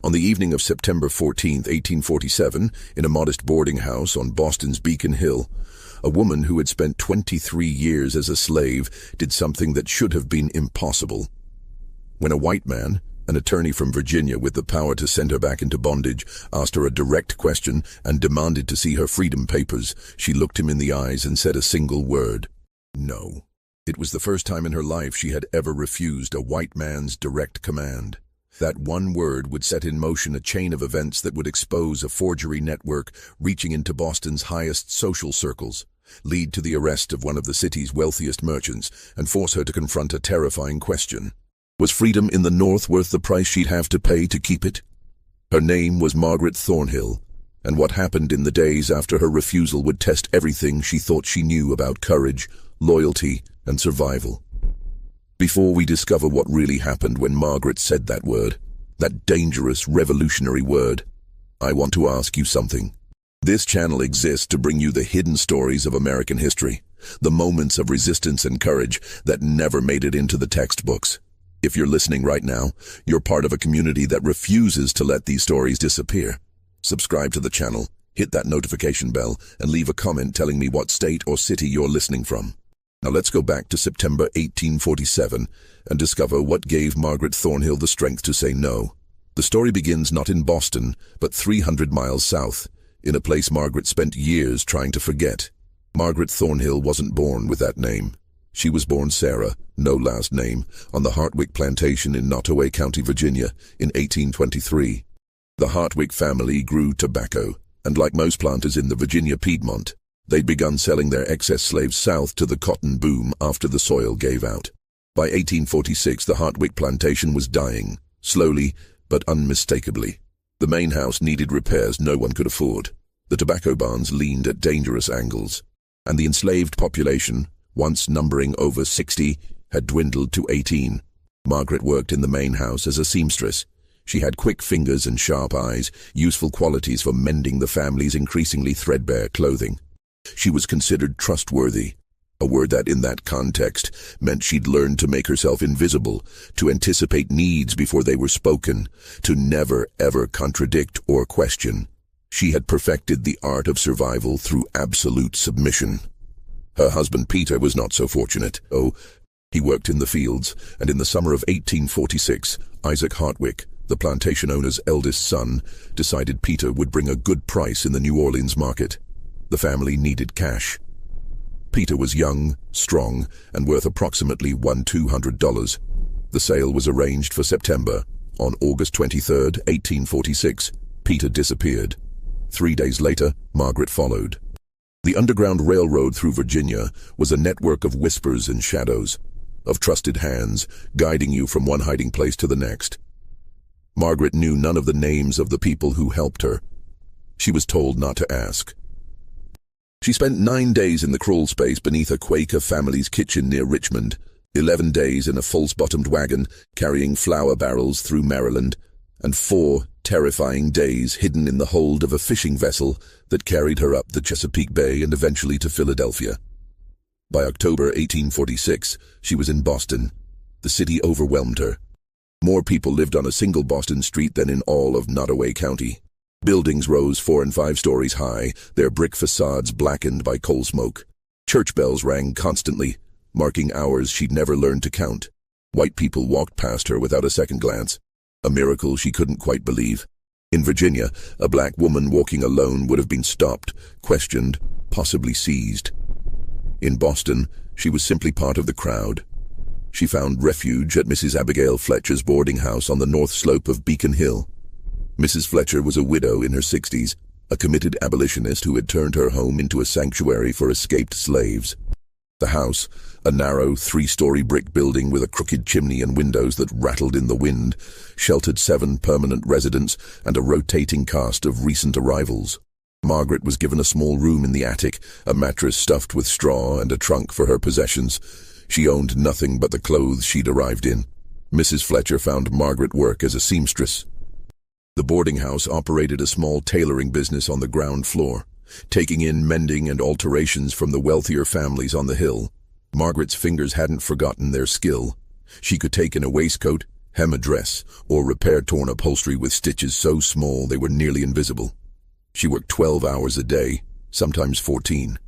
On the evening of September 14, 1847, in a modest boarding house on Boston's Beacon Hill, a woman who had spent 23 years as a slave did something that should have been impossible. When a white man, an attorney from Virginia with the power to send her back into bondage, asked her a direct question and demanded to see her freedom papers, she looked him in the eyes and said a single word: no. It was the first time in her life she had ever refused a white man's direct command. That one word would set in motion a chain of events that would expose a forgery network reaching into Boston's highest social circles, lead to the arrest of one of the city's wealthiest merchants, and force her to confront a terrifying question. Was freedom in the North worth the price she'd have to pay to keep it? Her name was Margaret Thornhill, and what happened in the days after her refusal would test everything she thought she knew about courage, loyalty, and survival. Before we discover what really happened when Margaret said that word, that dangerous, revolutionary word, I want to ask you something. This channel exists to bring you the hidden stories of American history, the moments of resistance and courage that never made it into the textbooks. If you're listening right now, you're part of a community that refuses to let these stories disappear. Subscribe to the channel, hit that notification bell, and leave a comment telling me what state or city you're listening from. Now let's go back to September 1847 and discover what gave Margaret Thornhill the strength to say no. The story begins not in Boston, but 300 miles south, in a place Margaret spent years trying to forget. Margaret Thornhill wasn't born with that name. She was born Sarah, no last name, on the Hartwick plantation in Nottoway County, Virginia, in 1823. The Hartwick family grew tobacco, and like most planters in the Virginia Piedmont, they'd begun selling their excess slaves south to the cotton boom after the soil gave out. By 1846, the Hartwick plantation was dying, slowly but unmistakably. The main house needed repairs no one could afford. The tobacco barns leaned at dangerous angles, and the enslaved population, once numbering over 60, had dwindled to 18. Margaret worked in the main house as a seamstress. She had quick fingers and sharp eyes, useful qualities for mending the family's increasingly threadbare clothing. She was considered trustworthy, a word that in that context meant she'd learned to make herself invisible, to anticipate needs before they were spoken, to never ever contradict or question. She had perfected the art of survival through absolute submission. Her husband Peter was not so fortunate. He worked in the fields, and in the summer of 1846, Isaac Hartwick, the plantation owner's eldest son, decided Peter would bring a good price in the New Orleans market. The family needed cash. Peter was young, strong, and worth approximately $200. The sale was arranged for September. On August 23, 1846, Peter disappeared. 3 days later, Margaret followed. The Underground Railroad through Virginia was a network of whispers and shadows, of trusted hands guiding you from one hiding place to the next. Margaret knew none of the names of the people who helped her. She was told not to ask. She spent 9 days in the crawl space beneath a Quaker family's kitchen near Richmond, 11 days in a false-bottomed wagon carrying flour barrels through Maryland, and 4 terrifying days hidden in the hold of a fishing vessel that carried her up the Chesapeake Bay and eventually to Philadelphia. By October 1846, she was in Boston. The city overwhelmed her. More people lived on a single Boston street than in all of Nottoway County. Buildings rose 4 and 5 stories high, their brick facades blackened by coal smoke. Church bells rang constantly, marking hours she'd never learned to count. White people walked past her without a second glance, a miracle she couldn't quite believe. In Virginia, a black woman walking alone would have been stopped, questioned, possibly seized. In Boston, she was simply part of the crowd. She found refuge at Mrs. Abigail Fletcher's boarding house on the north slope of Beacon Hill. Mrs. Fletcher was a widow in her 60s, a committed abolitionist who had turned her home into a sanctuary for escaped slaves. The house, a narrow 3-story brick building with a crooked chimney and windows that rattled in the wind, sheltered 7 permanent residents and a rotating cast of recent arrivals. Margaret was given a small room in the attic, a mattress stuffed with straw and a trunk for her possessions. She owned nothing but the clothes she'd arrived in. Mrs. Fletcher found Margaret work as a seamstress. The boarding house operated a small tailoring business on the ground floor, taking in mending and alterations from the wealthier families on the hill. Margaret's fingers hadn't forgotten their skill. She could take in a waistcoat, hem a dress, or repair torn upholstery with stitches so small they were nearly invisible. She worked 12 hours a day, sometimes 14.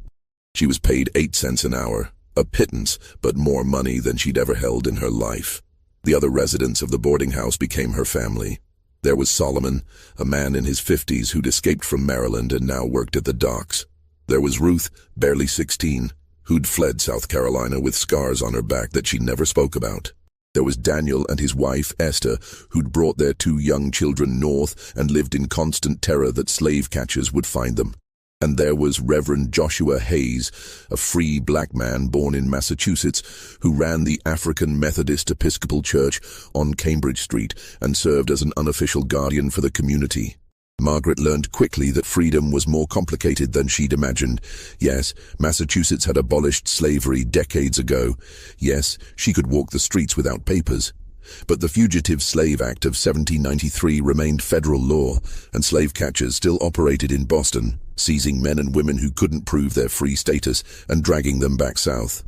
She was paid 8 cents an hour, a pittance, but more money than she'd ever held in her life. The other residents of the boarding house became her family. There was Solomon, a man in his 50s who'd escaped from Maryland and now worked at the docks. There was Ruth, barely 16, who'd fled South Carolina with scars on her back that she never spoke about. There was Daniel and his wife, Esther, who'd brought their 2 young children north and lived in constant terror that slave catchers would find them. And there was Reverend Joshua Hayes, a free black man born in Massachusetts who ran the African Methodist Episcopal Church on Cambridge Street and served as an unofficial guardian for the community. Margaret learned quickly that freedom was more complicated than she'd imagined. Yes, Massachusetts had abolished slavery decades ago. Yes, she could walk the streets without papers. But the Fugitive Slave Act of 1793 remained federal law, and slave catchers still operated in Boston, seizing men and women who couldn't prove their free status and dragging them back south.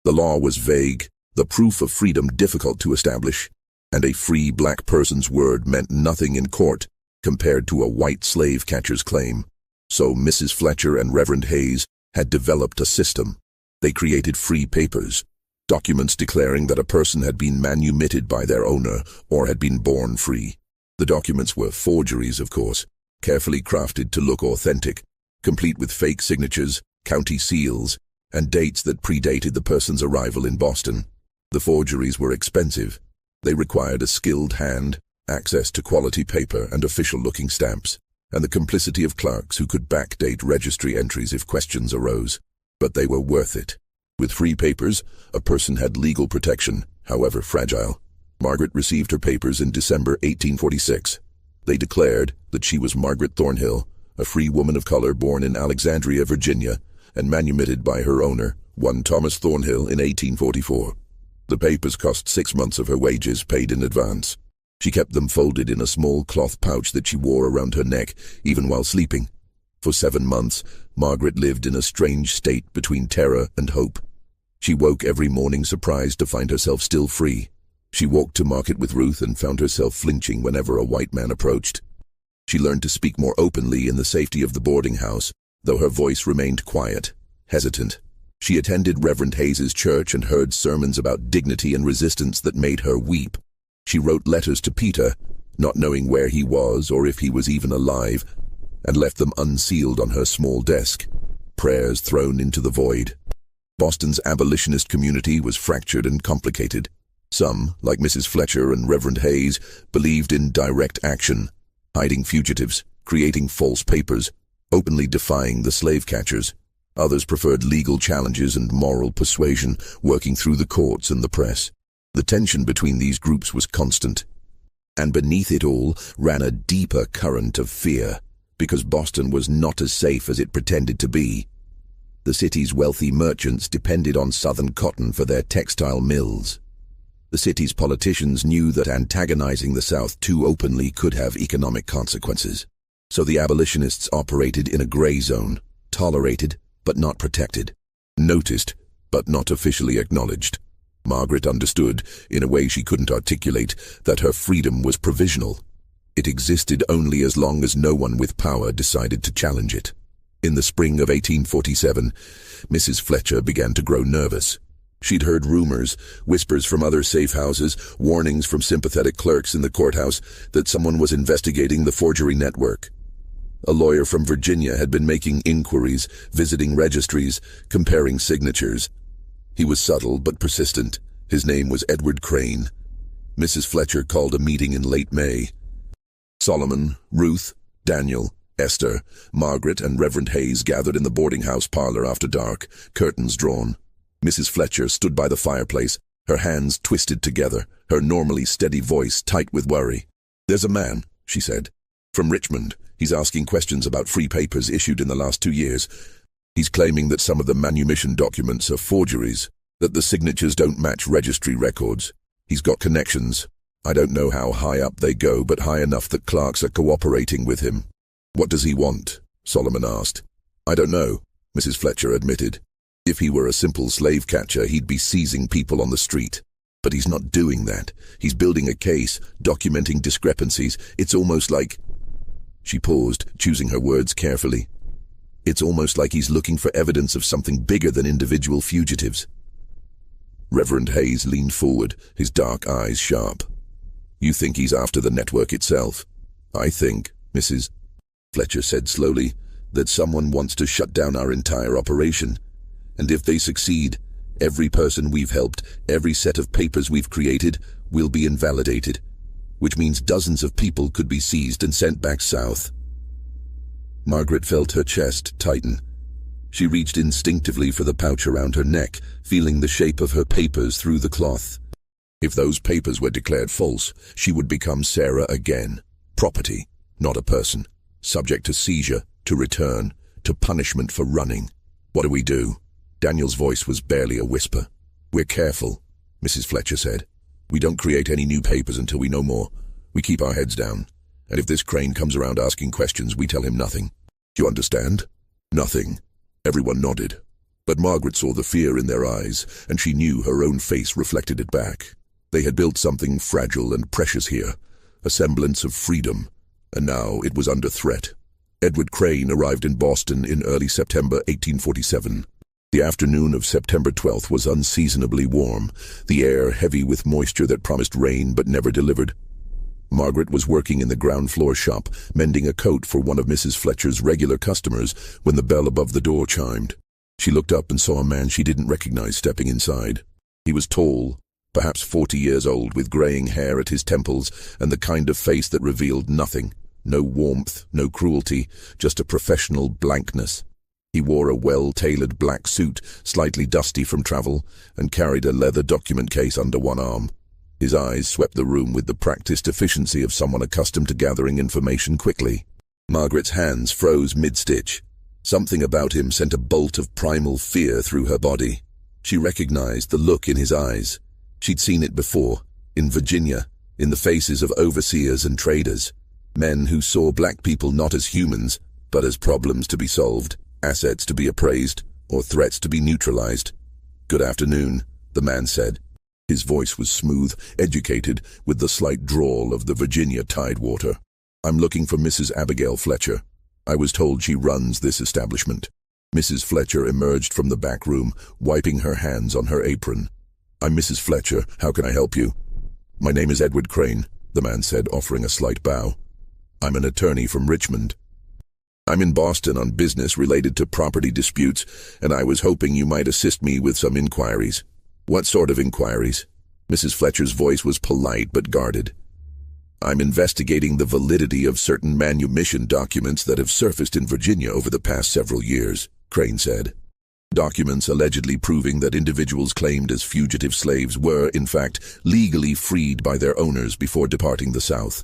The law was vague, the proof of freedom difficult to establish, and a free black person's word meant nothing in court compared to a white slave catcher's claim. So Mrs. Fletcher and Reverend Hayes had developed a system. They created free papers, documents declaring that a person had been manumitted by their owner or had been born free. The documents were forgeries, of course, carefully crafted to look authentic, complete with fake signatures, county seals, and dates that predated the person's arrival in Boston. The forgeries were expensive. They required a skilled hand, access to quality paper and official-looking stamps, and the complicity of clerks who could backdate registry entries if questions arose. But they were worth it. With free papers, a person had legal protection, however fragile. Margaret received her papers in December 1846. They declared that she was Margaret Thornhill, a free woman of color born in Alexandria, Virginia, and manumitted by her owner, one Thomas Thornhill, in 1844. The papers cost 6 months of her wages paid in advance. She kept them folded in a small cloth pouch that she wore around her neck, even while sleeping. For 7 months, Margaret lived in a strange state between terror and hope. She woke every morning surprised to find herself still free. She walked to market with Ruth and found herself flinching whenever a white man approached. She learned to speak more openly in the safety of the boarding house, though her voice remained quiet, hesitant. She attended Reverend Hayes's church and heard sermons about dignity and resistance that made her weep. She wrote letters to Peter, not knowing where he was or if he was even alive, and left them unsealed on her small desk, prayers thrown into the void. Boston's abolitionist community was fractured and complicated. Some, like Mrs. Fletcher and Reverend Hayes, believed in direct action, hiding fugitives, creating false papers, openly defying the slave catchers. Others preferred legal challenges and moral persuasion, working through the courts and the press. The tension between these groups was constant. And beneath it all ran a deeper current of fear, because Boston was not as safe as it pretended to be. The city's wealthy merchants depended on Southern cotton for their textile mills. The city's politicians knew that antagonizing the South too openly could have economic consequences. So the abolitionists operated in a gray zone, tolerated but not protected, noticed but not officially acknowledged. Margaret understood, in a way she couldn't articulate, that her freedom was provisional. It existed only as long as no one with power decided to challenge it. In the spring of 1847, Mrs. Fletcher began to grow nervous. She'd heard rumors, whispers from other safe houses, warnings from sympathetic clerks in the courthouse that someone was investigating the forgery network. A lawyer from Virginia had been making inquiries, visiting registries, comparing signatures. He was subtle but persistent. His name was Edward Crane. Mrs. Fletcher called a meeting in late May. Solomon, Ruth, Daniel, Esther, Margaret, and Reverend Hayes gathered in the boarding house parlor after dark, curtains drawn. Mrs. Fletcher stood by the fireplace, her hands twisted together, her normally steady voice tight with worry. "There's a man," she said, "from Richmond. He's asking questions about free papers issued in the last 2 years. He's claiming that some of the manumission documents are forgeries, that the signatures don't match registry records. He's got connections. I don't know how high up they go, but high enough that clerks are cooperating with him." "What does he want?" Solomon asked. "I don't know," Mrs. Fletcher admitted. "If he were a simple slave catcher, he'd be seizing people on the street. But he's not doing that. He's building a case, documenting discrepancies. It's almost like... She paused, choosing her words carefully. It's almost like he's looking for evidence of something bigger than individual fugitives. Reverend Hayes leaned forward, his dark eyes sharp. You think he's after the network itself? I think, Mrs. Fletcher said slowly, that someone wants to shut down our entire operation. And if they succeed, every person we've helped, every set of papers we've created, will be invalidated, which means dozens of people could be seized and sent back south. Margaret felt her chest tighten. She reached instinctively for the pouch around her neck, feeling the shape of her papers through the cloth. If those papers were declared false, she would become Sarah again. Property, not a person. Subject to seizure, to return, to punishment for running. What do we do? Daniel's voice was barely a whisper. We're careful, Mrs. Fletcher said. We don't create any new papers until we know more. We keep our heads down. And if this Crane comes around asking questions, we tell him nothing. Do you understand? Nothing. Everyone nodded. But Margaret saw the fear in their eyes, and she knew her own face reflected it back. They had built something fragile and precious here, a semblance of freedom, and now it was under threat. Edward Crane arrived in Boston in early September 1847. The afternoon of September 12th was unseasonably warm, the air heavy with moisture that promised rain but never delivered. Margaret was working in the ground floor shop, mending a coat for one of Mrs. Fletcher's regular customers, when the bell above the door chimed. She looked up and saw a man she didn't recognize stepping inside. He was tall, perhaps 40 years old, with graying hair at his temples and the kind of face that revealed nothing. No warmth, no cruelty, just a professional blankness. He wore a well-tailored black suit, slightly dusty from travel, and carried a leather document case under one arm. His eyes swept the room with the practiced efficiency of someone accustomed to gathering information quickly. Margaret's hands froze mid-stitch. Something about him sent a bolt of primal fear through her body. She recognized the look in his eyes. She'd seen it before, in Virginia, in the faces of overseers and traders. Men who saw black people not as humans, but as problems to be solved, assets to be appraised, or threats to be neutralized. Good afternoon, the man said. His voice was smooth, educated, with the slight drawl of the Virginia tidewater. I'm looking for Mrs. Abigail Fletcher. I was told she runs this establishment. Mrs. Fletcher emerged from the back room, wiping her hands on her apron. I'm Mrs. Fletcher. How can I help you? My name is Edward Crane, the man said, offering a slight bow. I'm an attorney from Richmond. I'm in Boston on business related to property disputes, and I was hoping you might assist me with some inquiries. What sort of inquiries? Mrs. Fletcher's voice was polite but guarded. I'm investigating the validity of certain manumission documents that have surfaced in Virginia over the past several years, Crane said. Documents allegedly proving that individuals claimed as fugitive slaves were, in fact, legally freed by their owners before departing the South.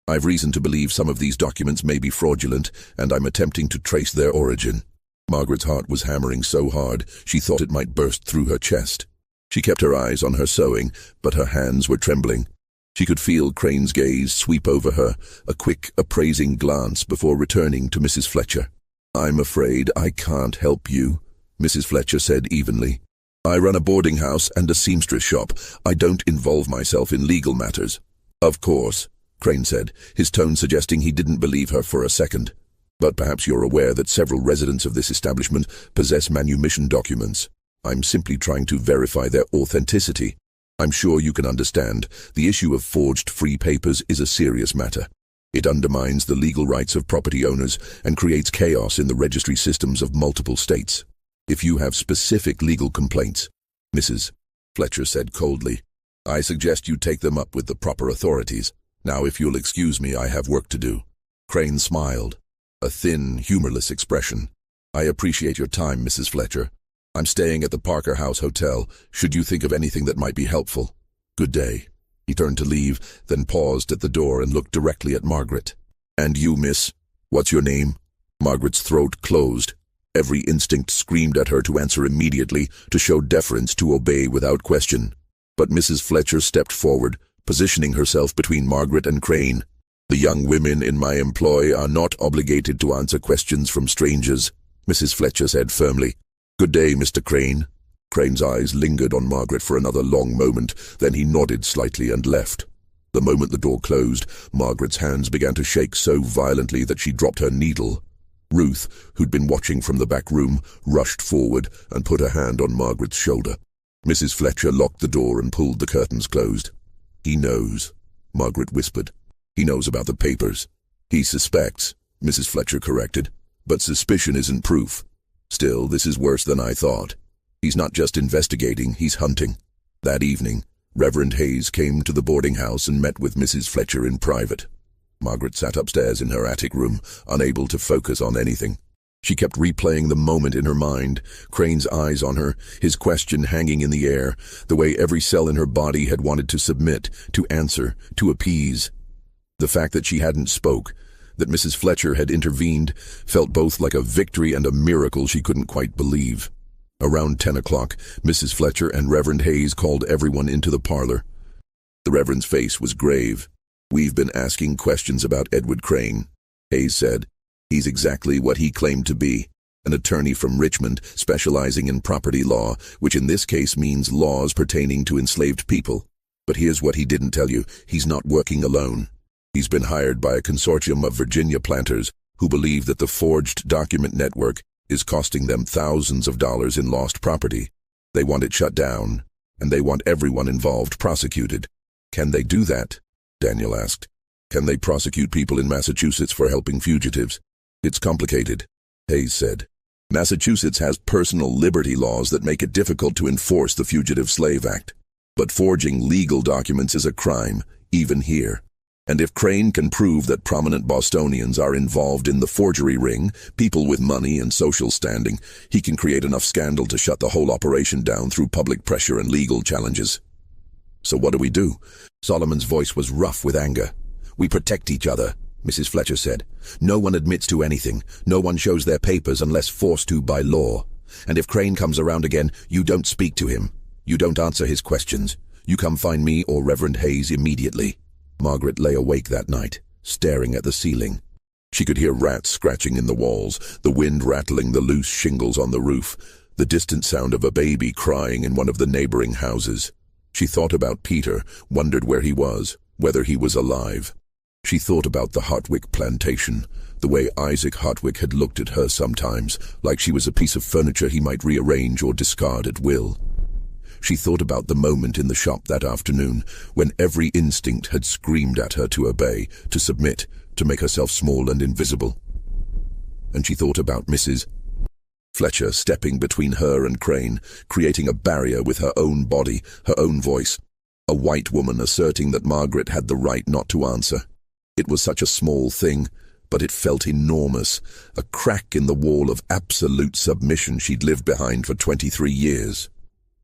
I've reason to believe some of these documents may be fraudulent, and I'm attempting to trace their origin. Margaret's heart was hammering so hard she thought it might burst through her chest. She kept her eyes on her sewing, but her hands were trembling. She could feel Crane's gaze sweep over her, a quick, appraising glance before returning to Mrs. Fletcher. I'm afraid I can't help you, Mrs. Fletcher said evenly. I run a boarding house and a seamstress shop. I don't involve myself in legal matters. Of course, Crane said, his tone suggesting he didn't believe her for a second. But perhaps you're aware that several residents of this establishment possess manumission documents. I'm simply trying to verify their authenticity. I'm sure you can understand, the issue of forged free papers is a serious matter. It undermines the legal rights of property owners and creates chaos in the registry systems of multiple states. If you have specific legal complaints, Mrs. Fletcher said coldly, I suggest you take them up with the proper authorities. Now, if you'll excuse me, I have work to do. Crane smiled, a thin, humorless expression. I appreciate your time, Mrs. Fletcher. I'm staying at the Parker House Hotel, should you think of anything that might be helpful. Good day. He turned to leave, then paused at the door and looked directly at Margaret. And you, miss, what's your name? Margaret's throat closed. Every instinct screamed at her to answer immediately, to show deference, to obey without question. But Mrs. Fletcher stepped forward, positioning herself between Margaret and Crane. The young women in my employ are not obligated to answer questions from strangers, Mrs. Fletcher said firmly. Good day, Mr. Crane. Crane's eyes lingered on Margaret for another long moment, then he nodded slightly and left. The moment the door closed, Margaret's hands began to shake so violently that she dropped her needle. Ruth, who'd been watching from the back room, rushed forward and put a hand on Margaret's shoulder. Mrs. Fletcher locked the door and pulled the curtains closed. "He knows," Margaret whispered. "He knows about the papers." "He suspects," Mrs. Fletcher corrected. "But suspicion isn't proof. Still, this is worse than I thought. He's not just investigating, he's hunting." That evening, Reverend Hayes came to the boarding house and met with Mrs. Fletcher in private. Margaret sat upstairs in her attic room, unable to focus on anything. She kept replaying the moment in her mind, Crane's eyes on her, his question hanging in the air, the way every cell in her body had wanted to submit, to answer, to appease. The fact that she hadn't spoke, that Mrs. Fletcher had intervened, felt both like a victory and a miracle she couldn't quite believe. Around 10 o'clock, Mrs. Fletcher and Reverend Hayes called everyone into the parlor. The Reverend's face was grave. "We've been asking questions about Edward Crane," Hayes said. "He's exactly what he claimed to be, an attorney from Richmond specializing in property law, which in this case means laws pertaining to enslaved people. But here's what he didn't tell you. He's not working alone. He's been hired by a consortium of Virginia planters who believe that the forged document network is costing them thousands of dollars in lost property. They want it shut down, and they want everyone involved prosecuted." "Can they do that?" Daniel asked. "Can they prosecute people in Massachusetts for helping fugitives?" "It's complicated," Hayes said. "Massachusetts has personal liberty laws that make it difficult to enforce the Fugitive Slave Act. But forging legal documents is a crime, even here. And if Crane can prove that prominent Bostonians are involved in the forgery ring, people with money and social standing, he can create enough scandal to shut the whole operation down through public pressure and legal challenges." "So what do we do?" Solomon's voice was rough with anger. "We protect each other," Mrs. Fletcher said. "No one admits to anything. No one shows their papers unless forced to by law. And if Crane comes around again, you don't speak to him. You don't answer his questions. You come find me or Reverend Hayes immediately." Margaret lay awake that night, staring at the ceiling. She could hear rats scratching in the walls, the wind rattling the loose shingles on the roof, the distant sound of a baby crying in one of the neighboring houses. She thought about Peter, wondered where he was, whether he was alive. She thought about the Hartwick plantation, the way Isaac Hartwick had looked at her sometimes, like she was a piece of furniture he might rearrange or discard at will. She thought about the moment in the shop that afternoon, when every instinct had screamed at her to obey, to submit, to make herself small and invisible. And she thought about Mrs. Fletcher stepping between her and Crane, creating a barrier with her own body, her own voice. A white woman asserting that Margaret had the right not to answer. It was such a small thing, but it felt enormous, a crack in the wall of absolute submission she'd lived behind for 23 years.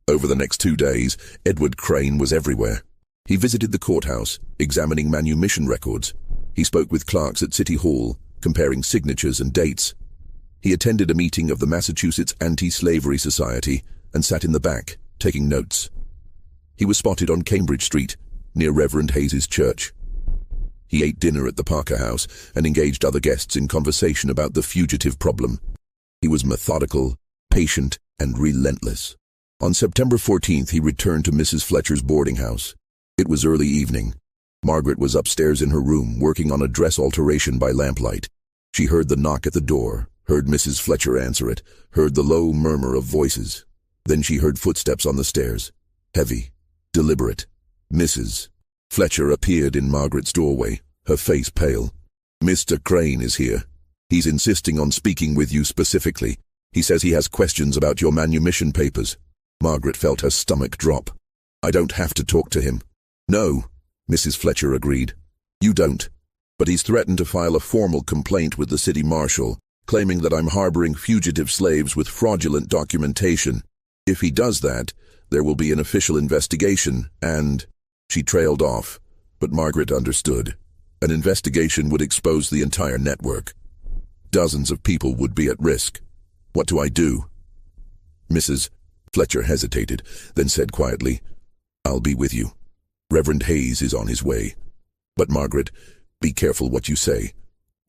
Over the next 2 days, Edward Crane was everywhere. He visited the courthouse, examining manumission records. He spoke with clerks at City Hall, comparing signatures and dates. He attended a meeting of the Massachusetts Anti-Slavery Society and sat in the back, taking notes. He was spotted on Cambridge Street, near Reverend Hayes's church. He ate dinner at the Parker House and engaged other guests in conversation about the fugitive problem. He was methodical, patient, and relentless. On September 14th, he returned to Mrs. Fletcher's boarding house. It was early evening. Margaret was upstairs in her room, working on a dress alteration by lamplight. She heard the knock at the door, heard Mrs. Fletcher answer it, heard the low murmur of voices. Then she heard footsteps on the stairs. Heavy, deliberate. Mrs. Fletcher appeared in Margaret's doorway, her face pale. "Mr. Crane is here. He's insisting on speaking with you specifically. He says he has questions about your manumission papers." Margaret felt her stomach drop. "I don't have to talk to him." "No," Mrs. Fletcher agreed. "You don't. But he's threatened to file a formal complaint with the city marshal, claiming that I'm harboring fugitive slaves with fraudulent documentation. If he does that, there will be an official investigation, and—" She trailed off, but Margaret understood. An investigation would expose the entire network. Dozens of people would be at risk. "What do I do?" Mrs. Fletcher hesitated, then said quietly, "I'll be with you. Reverend Hayes is on his way. But Margaret, be careful what you say.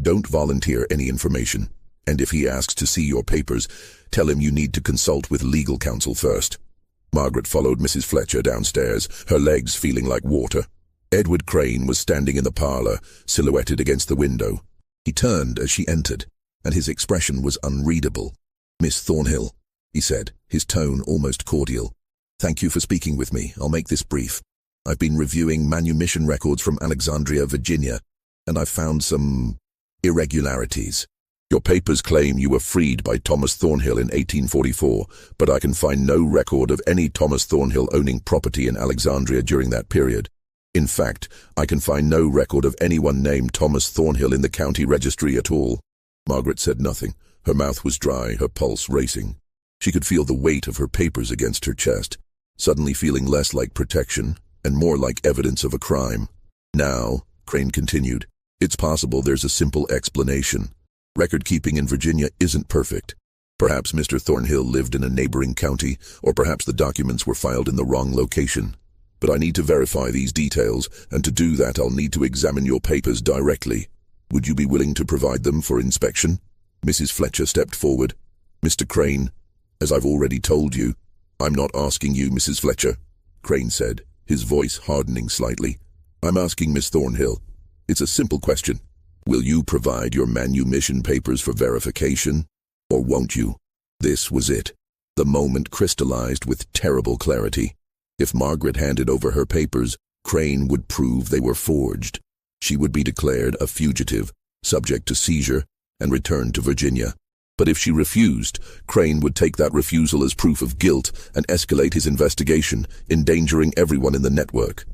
Don't volunteer any information. And if he asks to see your papers, tell him you need to consult with legal counsel first. Margaret followed Mrs. Fletcher downstairs, her legs feeling like water. Edward Crane was standing in the parlor, silhouetted against the window. He turned as she entered, and his expression was unreadable. "Miss Thornhill," he said, his tone almost cordial. "Thank you for speaking with me. I'll make this brief. I've been reviewing manumission records from Alexandria, Virginia, and I've found some irregularities. Your papers claim you were freed by Thomas Thornhill in 1844, but I can find no record of any Thomas Thornhill owning property in Alexandria during that period. In fact, I can find no record of anyone named Thomas Thornhill in the county registry at all." Margaret said nothing. Her mouth was dry, her pulse racing. She could feel the weight of her papers against her chest, suddenly feeling less like protection and more like evidence of a crime. "Now," Crane continued, "it's possible there's a simple explanation. Record-keeping in Virginia isn't perfect. Perhaps Mr. Thornhill lived in a neighboring county, or perhaps the documents were filed in the wrong location. But I need to verify these details, and to do that I'll need to examine your papers directly. Would you be willing to provide them for inspection?" Mrs. Fletcher stepped forward. "Mr. Crane, as I've already told you—" "I'm not asking you, Mrs. Fletcher," Crane said, his voice hardening slightly. "I'm asking Miss Thornhill. It's a simple question. Will you provide your manumission papers for verification, or won't you?" This was it. The moment crystallized with terrible clarity. If Margaret handed over her papers, Crane would prove they were forged. She would be declared a fugitive, subject to seizure, and returned to Virginia. But if she refused, Crane would take that refusal as proof of guilt and escalate his investigation, endangering everyone in the network.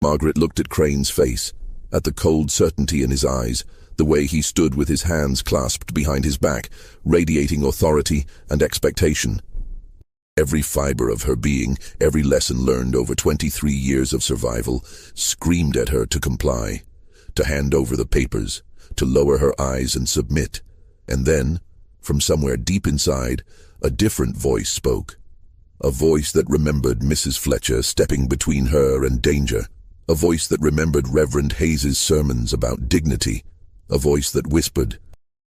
Margaret looked at Crane's face, at the cold certainty in his eyes, the way he stood with his hands clasped behind his back, radiating authority and expectation. Every fiber of her being, every lesson learned over 23 years of survival, screamed at her to comply, to hand over the papers, to lower her eyes and submit. And then, from somewhere deep inside, a different voice spoke. A voice that remembered Mrs. Fletcher stepping between her and danger. A voice that remembered Reverend Hayes's sermons about dignity. A voice that whispered,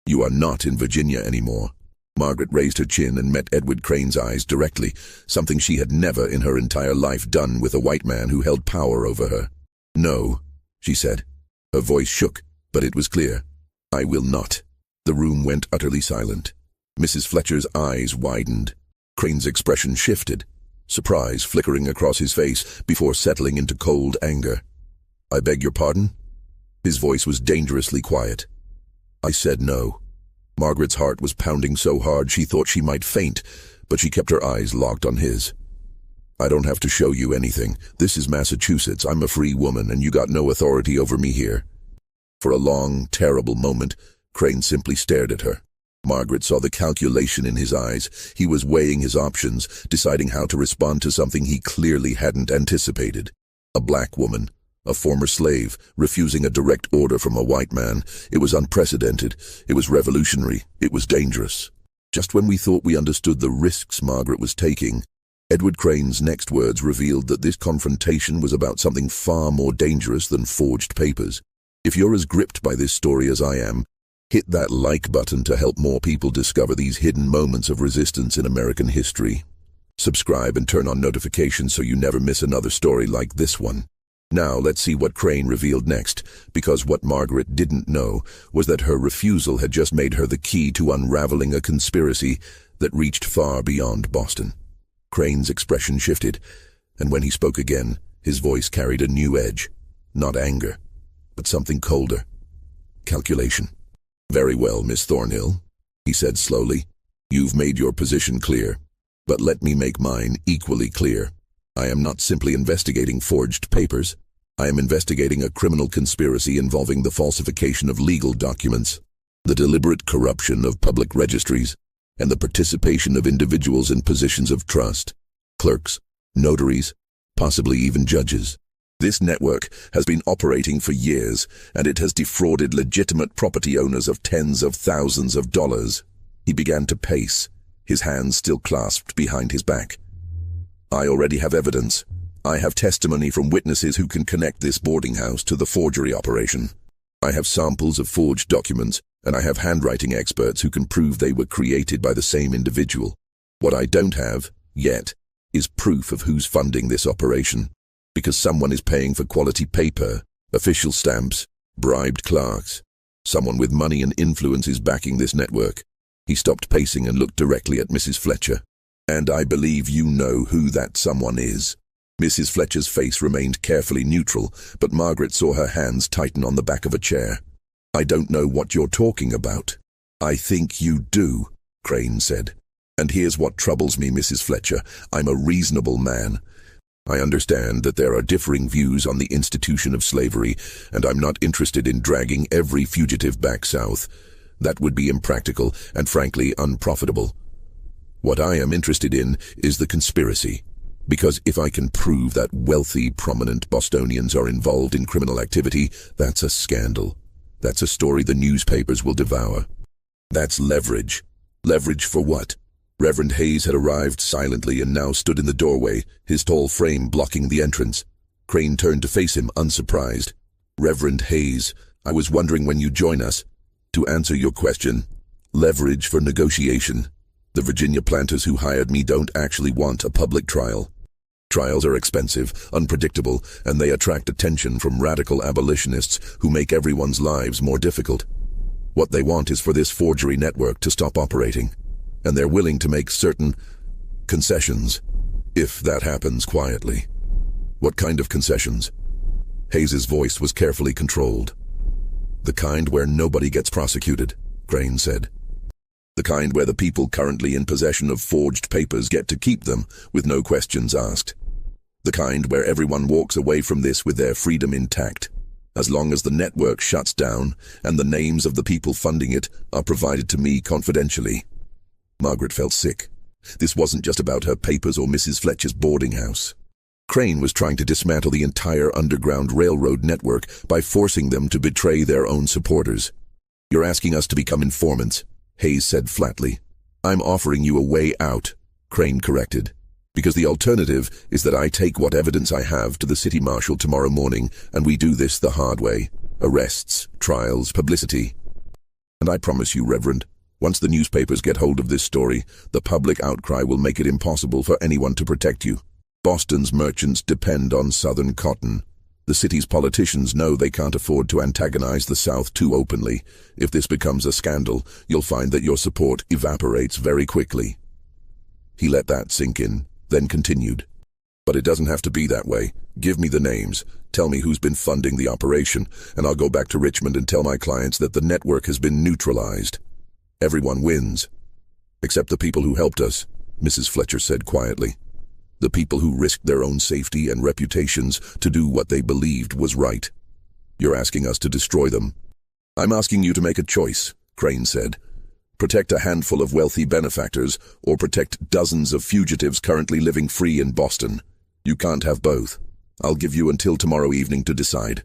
"You are not in Virginia anymore." Margaret raised her chin and met Edward Crane's eyes directly, something she had never in her entire life done with a white man who held power over her. "No," she said. Her voice shook, but it was clear. "I will not." The room went utterly silent. Mrs. Fletcher's eyes widened. Crane's expression shifted, surprise flickering across his face before settling into cold anger. "I beg your pardon?" His voice was dangerously quiet. "I said no." Margaret's heart was pounding so hard she thought she might faint, but she kept her eyes locked on his. "I don't have to show you anything. This is Massachusetts. I'm a free woman, and you got no authority over me here." For a long, terrible moment, Crane simply stared at her. Margaret saw the calculation in his eyes. He was weighing his options, deciding how to respond to something he clearly hadn't anticipated. A black woman, a former slave, refusing a direct order from a white man. It was unprecedented. It was revolutionary. It was dangerous. Just when we thought we understood the risks Margaret was taking, Edward Crane's next words revealed that this confrontation was about something far more dangerous than forged papers. If you're as gripped by this story as I am, hit that like button to help more people discover these hidden moments of resistance in American history. Subscribe and turn on notifications so you never miss another story like this one. Now let's see what Crane revealed next, because what Margaret didn't know was that her refusal had just made her the key to unraveling a conspiracy that reached far beyond Boston. Crane's expression shifted, and when he spoke again, his voice carried a new edge. Not anger, but something colder. Calculation. "Very well, Miss Thornhill," he said slowly. "You've made your position clear, but let me make mine equally clear. I am not simply investigating forged papers. I am investigating a criminal conspiracy involving the falsification of legal documents, the deliberate corruption of public registries, and the participation of individuals in positions of trust, clerks, notaries, possibly even judges. This network has been operating for years, and it has defrauded legitimate property owners of tens of thousands of dollars." He began to pace, his hands still clasped behind his back. "I already have evidence. I have testimony from witnesses who can connect this boarding house to the forgery operation. I have samples of forged documents, and I have handwriting experts who can prove they were created by the same individual. What I don't have, yet, is proof of who's funding this operation. Because someone is paying for quality paper, official stamps, bribed clerks. Someone with money and influence is backing this network. He stopped pacing and looked directly at Mrs. Fletcher. And I believe you know who that someone is. Mrs. Fletcher's face remained carefully neutral, but Margaret saw her hands tighten on the back of a chair. I don't know what you're talking about. I think you do, Crane said. And here's what troubles me, Mrs. Fletcher. I'm a reasonable man. I understand that there are differing views on the institution of slavery, and I'm not interested in dragging every fugitive back south. That would be impractical and frankly unprofitable. What I am interested in is the conspiracy. Because if I can prove that wealthy, prominent Bostonians are involved in criminal activity, that's a scandal. That's a story the newspapers will devour. That's leverage. Leverage for what? Reverend Hayes had arrived silently and now stood in the doorway, his tall frame blocking the entrance. Crane turned to face him, unsurprised. Reverend Hayes, I was wondering when you'd join us. To answer your question, leverage for negotiation. The Virginia planters who hired me don't actually want a public trial. Trials are expensive, unpredictable, and they attract attention from radical abolitionists who make everyone's lives more difficult. What they want is for this forgery network to stop operating, and they're willing to make certain concessions, if that happens quietly. What kind of concessions? Hayes's voice was carefully controlled. The kind where nobody gets prosecuted, Crane said. The kind where the people currently in possession of forged papers get to keep them with no questions asked. The kind where everyone walks away from this with their freedom intact, as long as the network shuts down and the names of the people funding it are provided to me confidentially. Margaret felt sick. This wasn't just about her papers or Mrs. Fletcher's boarding house. Crane was trying to dismantle the entire Underground Railroad network by forcing them to betray their own supporters. You're asking us to become informants, Hayes said flatly. I'm offering you a way out, Crane corrected, because the alternative is that I take what evidence I have to the city marshal tomorrow morning and we do this the hard way. Arrests, trials, publicity. And I promise you, Reverend, once the newspapers get hold of this story, the public outcry will make it impossible for anyone to protect you. Boston's merchants depend on Southern cotton. The city's politicians know they can't afford to antagonize the South too openly. If this becomes a scandal, you'll find that your support evaporates very quickly. He let that sink in, then continued. But it doesn't have to be that way. Give me the names. Tell me who's been funding the operation, and I'll go back to Richmond and tell my clients that the network has been neutralized. Everyone wins. Except the people who helped us, Mrs. Fletcher said quietly. The people who risked their own safety and reputations to do what they believed was right. You're asking us to destroy them. I'm asking you to make a choice, Crane said. Protect a handful of wealthy benefactors, or protect dozens of fugitives currently living free in Boston. You can't have both. I'll give you until tomorrow evening to decide.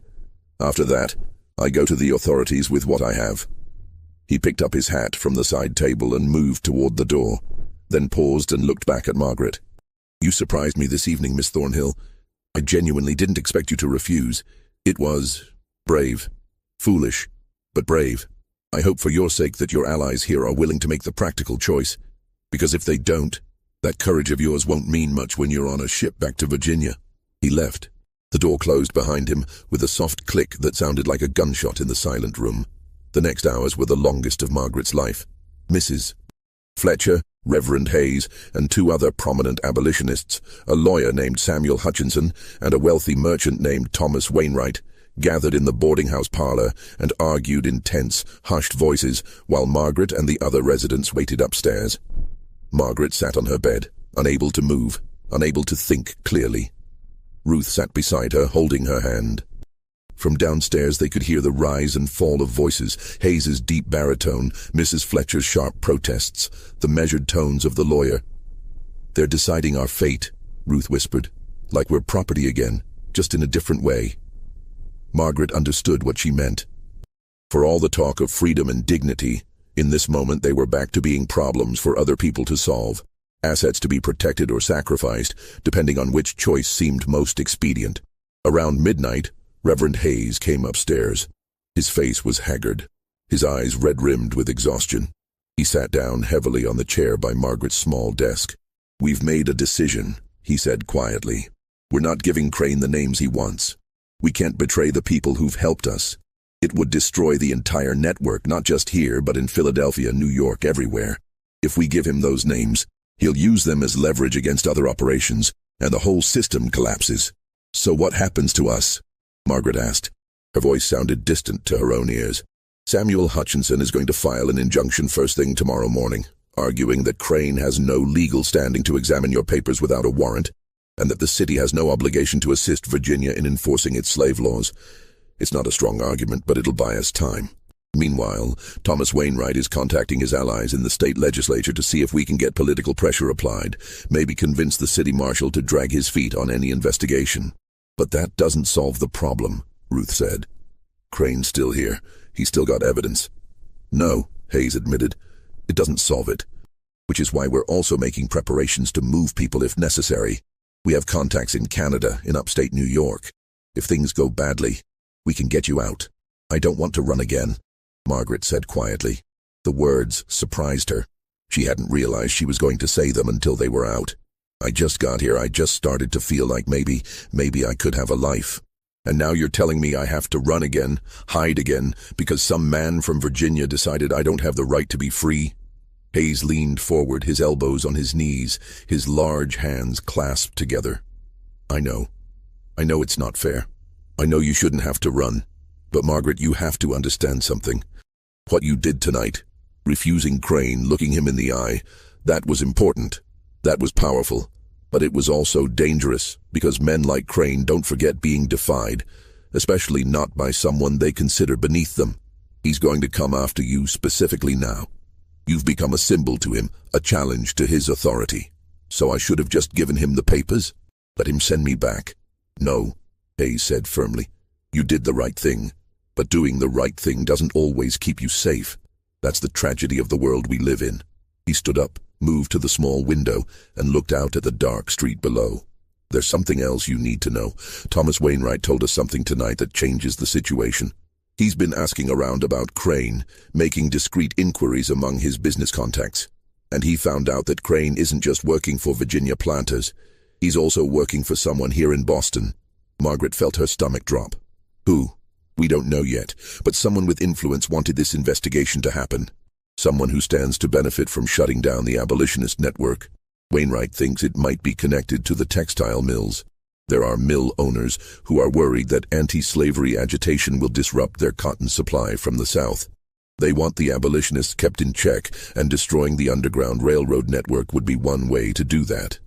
After that, I go to the authorities with what I have. He picked up his hat from the side table and moved toward the door, then paused and looked back at Margaret. You surprised me this evening, Miss Thornhill. I genuinely didn't expect you to refuse. It was brave. Foolish, but brave. I hope for your sake that your allies here are willing to make the practical choice, because if they don't, that courage of yours won't mean much when you're on a ship back to Virginia. He left. The door closed behind him with a soft click that sounded like a gunshot in the silent room. The next hours were the longest of Margaret's life. Mrs. Fletcher, Reverend Hayes, and two other prominent abolitionists, a lawyer named Samuel Hutchinson and a wealthy merchant named Thomas Wainwright, gathered in the boarding-house parlor and argued in tense, hushed voices while Margaret and the other residents waited upstairs. Margaret sat on her bed, unable to move, unable to think clearly. Ruth sat beside her, holding her hand. From downstairs they could hear the rise and fall of voices, Hayes's deep baritone, Mrs. Fletcher's sharp protests, the measured tones of the lawyer. They're deciding our fate, Ruth whispered, like we're property again, just in a different way. Margaret understood what she meant. For all the talk of freedom and dignity, in this moment they were back to being problems for other people to solve, assets to be protected or sacrificed, depending on which choice seemed most expedient. Around midnight, Reverend Hayes came upstairs. His face was haggard, his eyes red-rimmed with exhaustion. He sat down heavily on the chair by Margaret's small desk. We've made a decision, he said quietly. We're not giving Crane the names he wants. We can't betray the people who've helped us. It would destroy the entire network, not just here, but in Philadelphia, New York, everywhere. If we give him those names, he'll use them as leverage against other operations, and the whole system collapses. So what happens to us? Margaret asked. Her voice sounded distant to her own ears. Samuel Hutchinson is going to file an injunction first thing tomorrow morning, arguing that Crane has no legal standing to examine your papers without a warrant, and that the city has no obligation to assist Virginia in enforcing its slave laws. It's not a strong argument, but it'll buy us time. Meanwhile, Thomas Wainwright is contacting his allies in the state legislature to see if we can get political pressure applied, maybe convince the city marshal to drag his feet on any investigation. But that doesn't solve the problem, Ruth said. Crane's still here. He's still got evidence. No, Hayes admitted. It doesn't solve it. Which is why we're also making preparations to move people if necessary. We have contacts in Canada, in upstate New York. If things go badly, we can get you out. I don't want to run again, Margaret said quietly. The words surprised her. She hadn't realized she was going to say them until they were out. I just got here. I just started to feel like maybe I could have a life. And now you're telling me I have to run again, hide again, because some man from Virginia decided I don't have the right to be free? Hayes leaned forward, his elbows on his knees, his large hands clasped together. I know it's not fair. I know you shouldn't have to run. But Margaret, you have to understand something. What you did tonight, refusing Crane, looking him in the eye, that was important. That was powerful. But it was also dangerous, because men like Crane don't forget being defied, especially not by someone they consider beneath them. He's going to come after you specifically now. You've become a symbol to him, a challenge to his authority. So I should have just given him the papers? Let him send me back? No, Hayes said firmly. You did the right thing, but doing the right thing doesn't always keep you safe. That's the tragedy of the world we live in. He stood up, moved to the small window, and looked out at the dark street below. There's something else you need to know. Thomas Wainwright told us something tonight that changes the situation. He's been asking around about Crane, making discreet inquiries among his business contacts. And he found out that Crane isn't just working for Virginia planters. He's also working for someone here in Boston. Margaret felt her stomach drop. Who? We don't know yet, but someone with influence wanted this investigation to happen. Someone who stands to benefit from shutting down the abolitionist network. Wainwright thinks it might be connected to the textile mills. There are mill owners who are worried that anti-slavery agitation will disrupt their cotton supply from the South. They want the abolitionists kept in check, and destroying the Underground Railroad network would be one way to do that.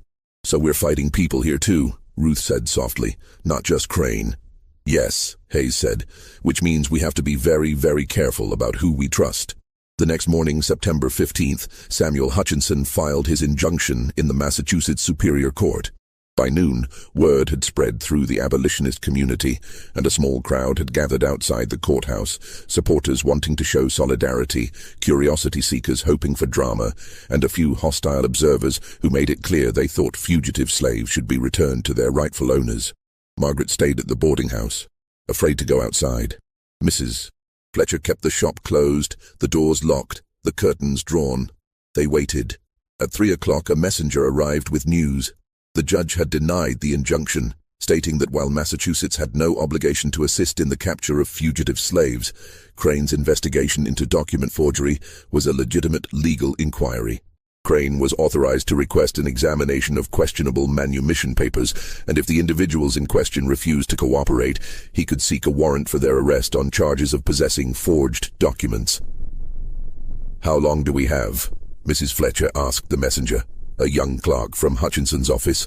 So we're fighting people here too, Ruth said softly, not just Crane. Yes, Hayes said, which means we have to be very, very careful about who we trust. The next morning, September 15th, Samuel Hutchinson filed his injunction in the Massachusetts Superior Court. By noon, word had spread through the abolitionist community, and a small crowd had gathered outside the courthouse, supporters wanting to show solidarity, curiosity seekers hoping for drama, and a few hostile observers who made it clear they thought fugitive slaves should be returned to their rightful owners. Margaret stayed at the boarding house, afraid to go outside. Mrs. Fletcher kept the shop closed, the doors locked, the curtains drawn. They waited. At 3 o'clock, a messenger arrived with news. The judge had denied the injunction, stating that while Massachusetts had no obligation to assist in the capture of fugitive slaves, Crane's investigation into document forgery was a legitimate legal inquiry. Crane was authorized to request an examination of questionable manumission papers, and if the individuals in question refused to cooperate, he could seek a warrant for their arrest on charges of possessing forged documents. "How long do we have?" Mrs. Fletcher asked the messenger, a young clerk from Hutchinson's office.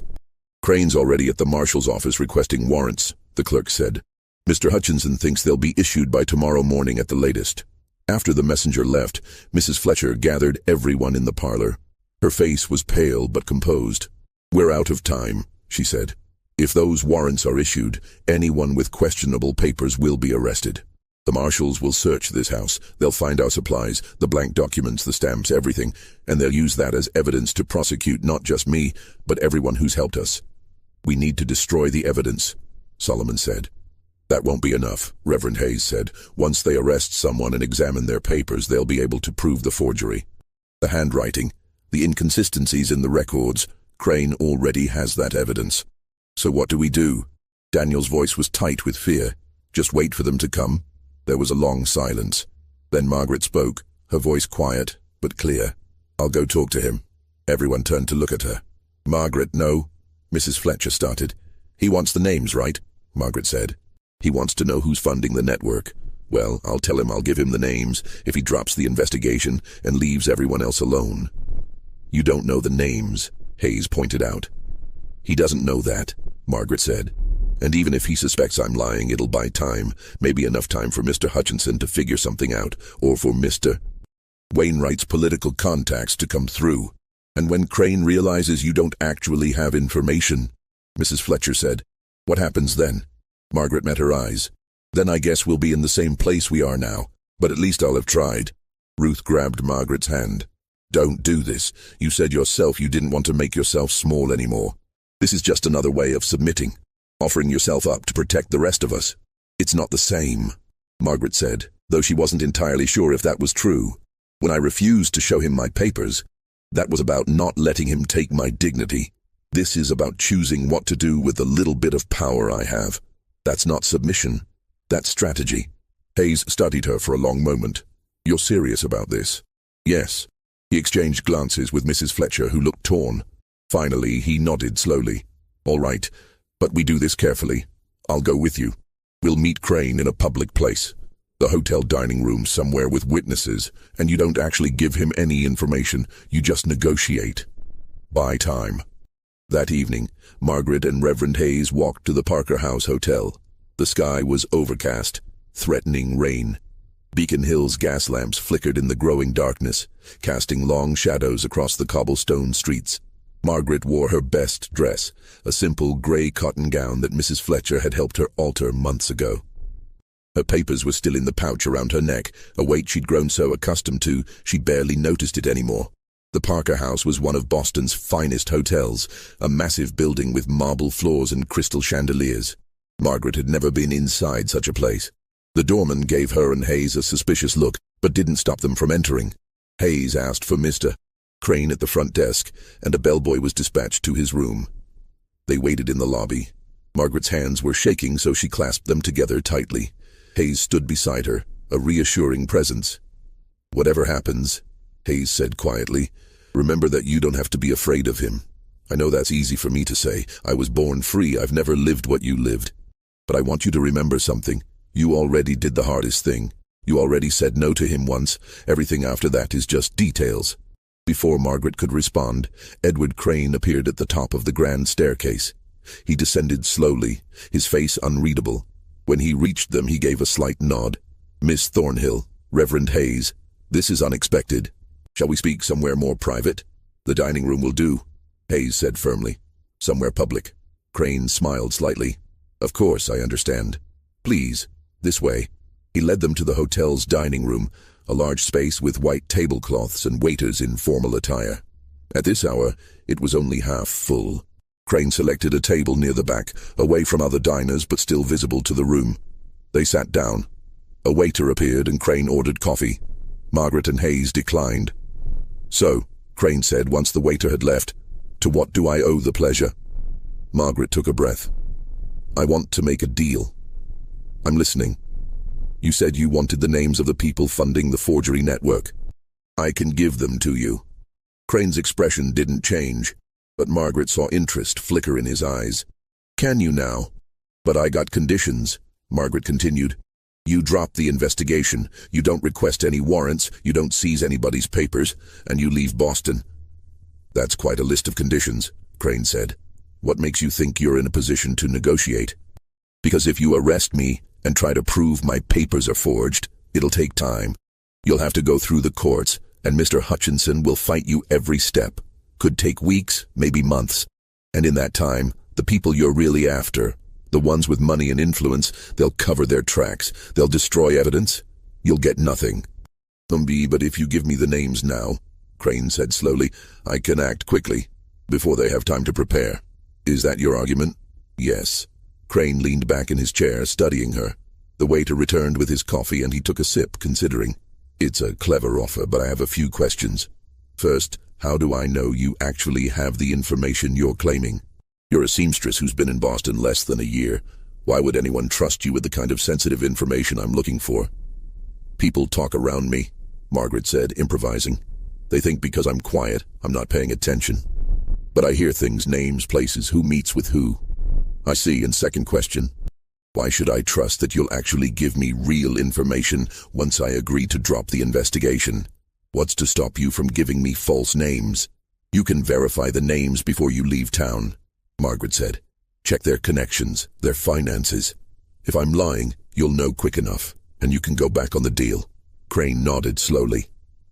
"Crane's already at the marshal's office requesting warrants," the clerk said. "Mr. Hutchinson thinks they'll be issued by tomorrow morning at the latest." After the messenger left, Mrs. Fletcher gathered everyone in the parlor. Her face was pale but composed. "We're out of time," she said. "If those warrants are issued, anyone with questionable papers will be arrested. The marshals will search this house. They'll find our supplies, the blank documents, the stamps, everything, and they'll use that as evidence to prosecute not just me, but everyone who's helped us. We need to destroy the evidence," Solomon said. "That won't be enough," Reverend Hayes said. "Once they arrest someone and examine their papers, they'll be able to prove the forgery. The handwriting, the inconsistencies in the records, Crane already has that evidence. So what do we do? Daniel's voice was tight with fear. Just wait for them to come. There was a long silence. Then Margaret spoke, her voice quiet, but clear. I'll go talk to him. Everyone turned to look at her. Margaret, no. Mrs. Fletcher started. He wants the names, right? Margaret said. He wants to know who's funding the network. Well, I'll tell him I'll give him the names if he drops the investigation and leaves everyone else alone. You don't know the names, Hayes pointed out. He doesn't know that, Margaret said. And even if he suspects I'm lying, it'll buy time, maybe enough time for Mr. Hutchinson to figure something out, or for Mr. Wainwright's political contacts to come through. And when Crane realizes you don't actually have information, Mrs. Fletcher said, what happens then? Margaret met her eyes. Then I guess we'll be in the same place we are now, but at least I'll have tried. Ruth grabbed Margaret's hand. Don't do this. You said yourself you didn't want to make yourself small anymore. This is just another way of submitting, offering yourself up to protect the rest of us. It's not the same, Margaret said, though she wasn't entirely sure if that was true. When I refused to show him my papers, that was about not letting him take my dignity. This is about choosing what to do with the little bit of power I have. That's not submission. That's strategy. Hayes studied her for a long moment. You're serious about this? Yes. He exchanged glances with Mrs. Fletcher, who looked torn. Finally, he nodded slowly. All right, but we do this carefully. I'll go with you. We'll meet Crane in a public place. The hotel dining room somewhere with witnesses, and you don't actually give him any information, you just negotiate. Buy time. That evening, Margaret and Reverend Hayes walked to the Parker House Hotel. The sky was overcast, threatening rain. Beacon Hill's gas lamps flickered in the growing darkness, casting long shadows across the cobblestone streets. Margaret wore her best dress, a simple gray cotton gown that Mrs. Fletcher had helped her alter months ago. Her papers were still in the pouch around her neck, a weight she'd grown so accustomed to she barely noticed it anymore. The Parker House was one of Boston's finest hotels, a massive building with marble floors and crystal chandeliers. Margaret had never been inside such a place. The doorman gave her and Hayes a suspicious look, but didn't stop them from entering. Hayes asked for Mr. Crane at the front desk, and a bellboy was dispatched to his room. They waited in the lobby. Margaret's hands were shaking, so she clasped them together tightly. Hayes stood beside her, a reassuring presence. Whatever happens, Hayes said quietly, remember that you don't have to be afraid of him. I know that's easy for me to say. I was born free. I've never lived what you lived. But I want you to remember something. You already did the hardest thing. You already said no to him once. Everything after that is just details. Before Margaret could respond, Edward Crane appeared at the top of the grand staircase. He descended slowly, his face unreadable. When he reached them, he gave a slight nod. Miss Thornhill, Reverend Hayes, this is unexpected. Shall we speak somewhere more private? The dining room will do, Hayes said firmly. Somewhere public. Crane smiled slightly. Of course, I understand. Please, this way. He led them to the hotel's dining room, a large space with white tablecloths and waiters in formal attire. At this hour, it was only half full. Crane selected a table near the back, away from other diners but still visible to the room. They sat down. A waiter appeared and Crane ordered coffee. Margaret and Hayes declined. So, Crane said once the waiter had left, to what do I owe the pleasure? Margaret took a breath. I want to make a deal. I'm listening. You said you wanted the names of the people funding the forgery network. I can give them to you. Crane's expression didn't change, but Margaret saw interest flicker in his eyes. Can you now? But I got conditions, Margaret continued. You drop the investigation, you don't request any warrants, you don't seize anybody's papers, and you leave Boston. That's quite a list of conditions, Crane said. What makes you think you're in a position to negotiate? Because if you arrest me and try to prove my papers are forged, it'll take time. You'll have to go through the courts, and Mr. Hutchinson will fight you every step. Could take weeks, maybe months. And in that time, the people you're really after, the ones with money and influence, they'll cover their tracks. They'll destroy evidence. You'll get nothing. But if you give me the names now, Crane said slowly, I can act quickly, before they have time to prepare. Is that your argument? Yes. Crane leaned back in his chair, studying her. The waiter returned with his coffee and he took a sip, considering. It's a clever offer, but I have a few questions. First, How do I know you actually have the information you're claiming? You're a seamstress who's been in Boston less than a year. Why would anyone trust you with the kind of sensitive information I'm looking for? People talk around me, Margaret said, improvising. They think because I'm quiet, I'm not paying attention. But I hear things, names, places, who meets with who. I see. And second question, why should I trust that you'll actually give me real information once I agree to drop the investigation? What's to stop you from giving me false names? You can verify the names before you leave town, Margaret said. Check their connections, their finances. If I'm lying, you'll know quick enough, and you can go back on the deal. Crane nodded slowly.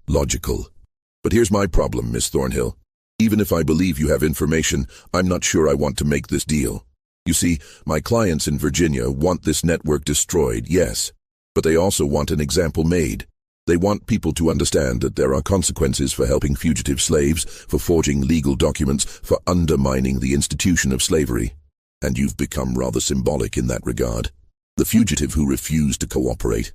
Logical. But here's my problem, Miss Thornhill. Even if I believe you have information, I'm not sure I want to make this deal. You see, my clients in Virginia want this network destroyed, yes, but they also want an example made. They want people to understand that there are consequences for helping fugitive slaves, for forging legal documents, for undermining the institution of slavery. And you've become rather symbolic in that regard. The fugitive who refused to cooperate.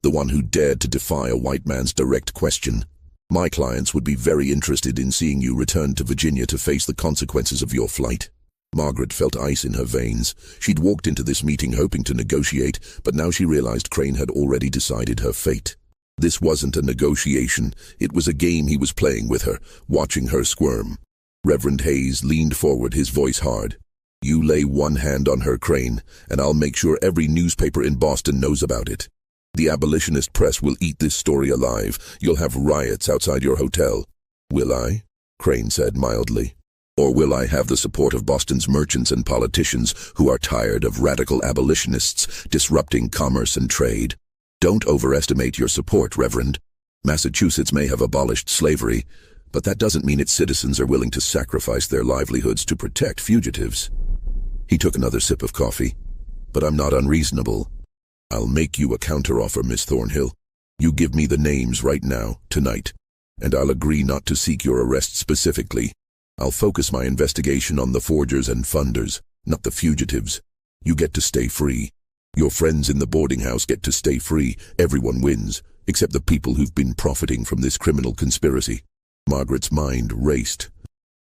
The one who dared to defy a white man's direct question. My clients would be very interested in seeing you return to Virginia to face the consequences of your flight. Margaret felt ice in her veins. She'd walked into this meeting hoping to negotiate, but now she realized Crane had already decided her fate. This wasn't a negotiation. It was a game he was playing with her, watching her squirm. Reverend Hayes leaned forward, his voice hard. You lay one hand on her, Crane, and I'll make sure every newspaper in Boston knows about it. The abolitionist press will eat this story alive. You'll have riots outside your hotel. Will I? Crane said mildly. Or will I have the support of Boston's merchants and politicians who are tired of radical abolitionists disrupting commerce and trade? Don't overestimate your support, Reverend. Massachusetts may have abolished slavery, but that doesn't mean its citizens are willing to sacrifice their livelihoods to protect fugitives. He took another sip of coffee. But I'm not unreasonable. I'll make you a counteroffer, Miss Thornhill. You give me the names right now, tonight, and I'll agree not to seek your arrest specifically. I'll focus my investigation on the forgers and funders, not the fugitives. You get to stay free. Your friends in the boarding house get to stay free. Everyone wins, except the people who've been profiting from this criminal conspiracy. Margaret's mind raced.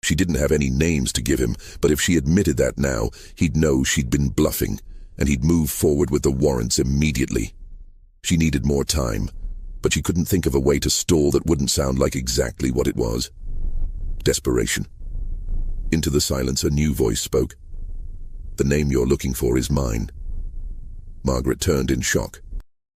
She didn't have any names to give him, but if she admitted that now, he'd know she'd been bluffing, and he'd move forward with the warrants immediately. She needed more time, but she couldn't think of a way to stall that wouldn't sound like exactly what it was. Desperation. Into the silence a new voice spoke. The name you're looking for is mine. Margaret turned in shock.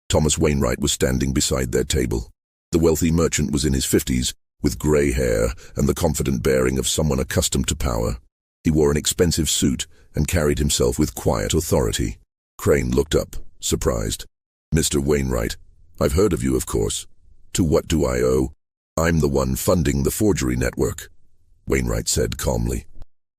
Thomas Wainwright was standing beside their table. The wealthy merchant was in his 50s, with grey hair and the confident bearing of someone accustomed to power. He wore an expensive suit and carried himself with quiet authority. Crane looked up, surprised. Mr. Wainwright, I've heard of you, of course. To what do I owe? I'm the one funding the forgery network, Wainwright said calmly.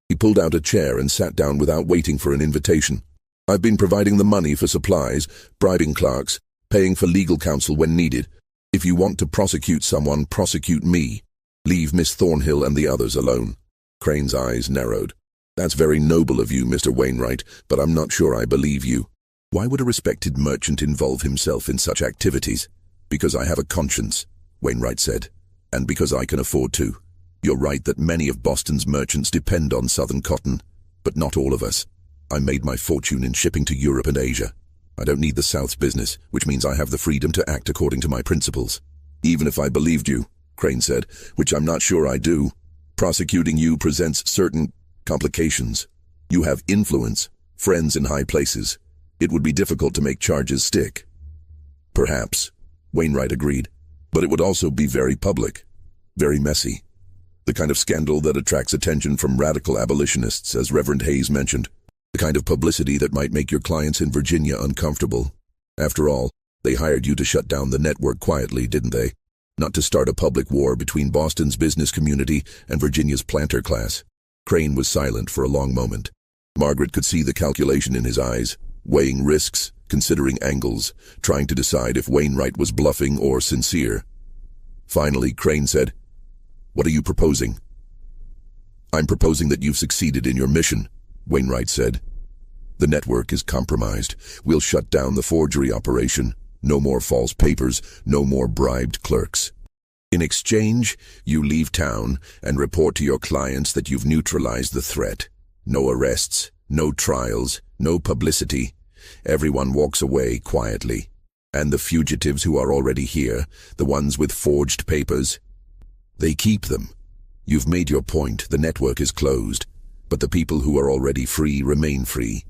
He pulled out a chair and sat down without waiting for an invitation. I've been providing the money for supplies, bribing clerks, paying for legal counsel when needed. If you want to prosecute someone, prosecute me. Leave Miss Thornhill and the others alone. Crane's eyes narrowed. That's very noble of you, Mr. Wainwright, but I'm not sure I believe you. Why would a respected merchant involve himself in such activities? Because I have a conscience, Wainwright said, and because I can afford to. You're right that many of Boston's merchants depend on Southern cotton, but not all of us. I made my fortune in shipping to Europe and Asia. I don't need the South's business, which means I have the freedom to act according to my principles. Even if I believed you, Crane said, which I'm not sure I do, prosecuting you presents certain complications. You have influence, friends in high places. It would be difficult to make charges stick. Perhaps, Wainwright agreed, but it would also be very public, very messy. The kind of scandal that attracts attention from radical abolitionists, as Reverend Hayes mentioned. The kind of publicity that might make your clients in Virginia uncomfortable. After all, they hired you to shut down the network quietly, didn't they? Not to start a public war between Boston's business community and Virginia's planter class. Crane was silent for a long moment. Margaret could see the calculation in his eyes, weighing risks, considering angles, trying to decide if Wainwright was bluffing or sincere. Finally, Crane said, "What are you proposing?" "I'm proposing that you've succeeded in your mission," Wainwright said. "The network is compromised. We'll shut down the forgery operation. No more false papers, no more bribed clerks. In exchange, you leave town and report to your clients that you've neutralized the threat. No arrests, no trials, no publicity. Everyone walks away quietly. And the fugitives who are already here, the ones with forged papers, they keep them. You've made your point, the network is closed, but the people who are already free remain free.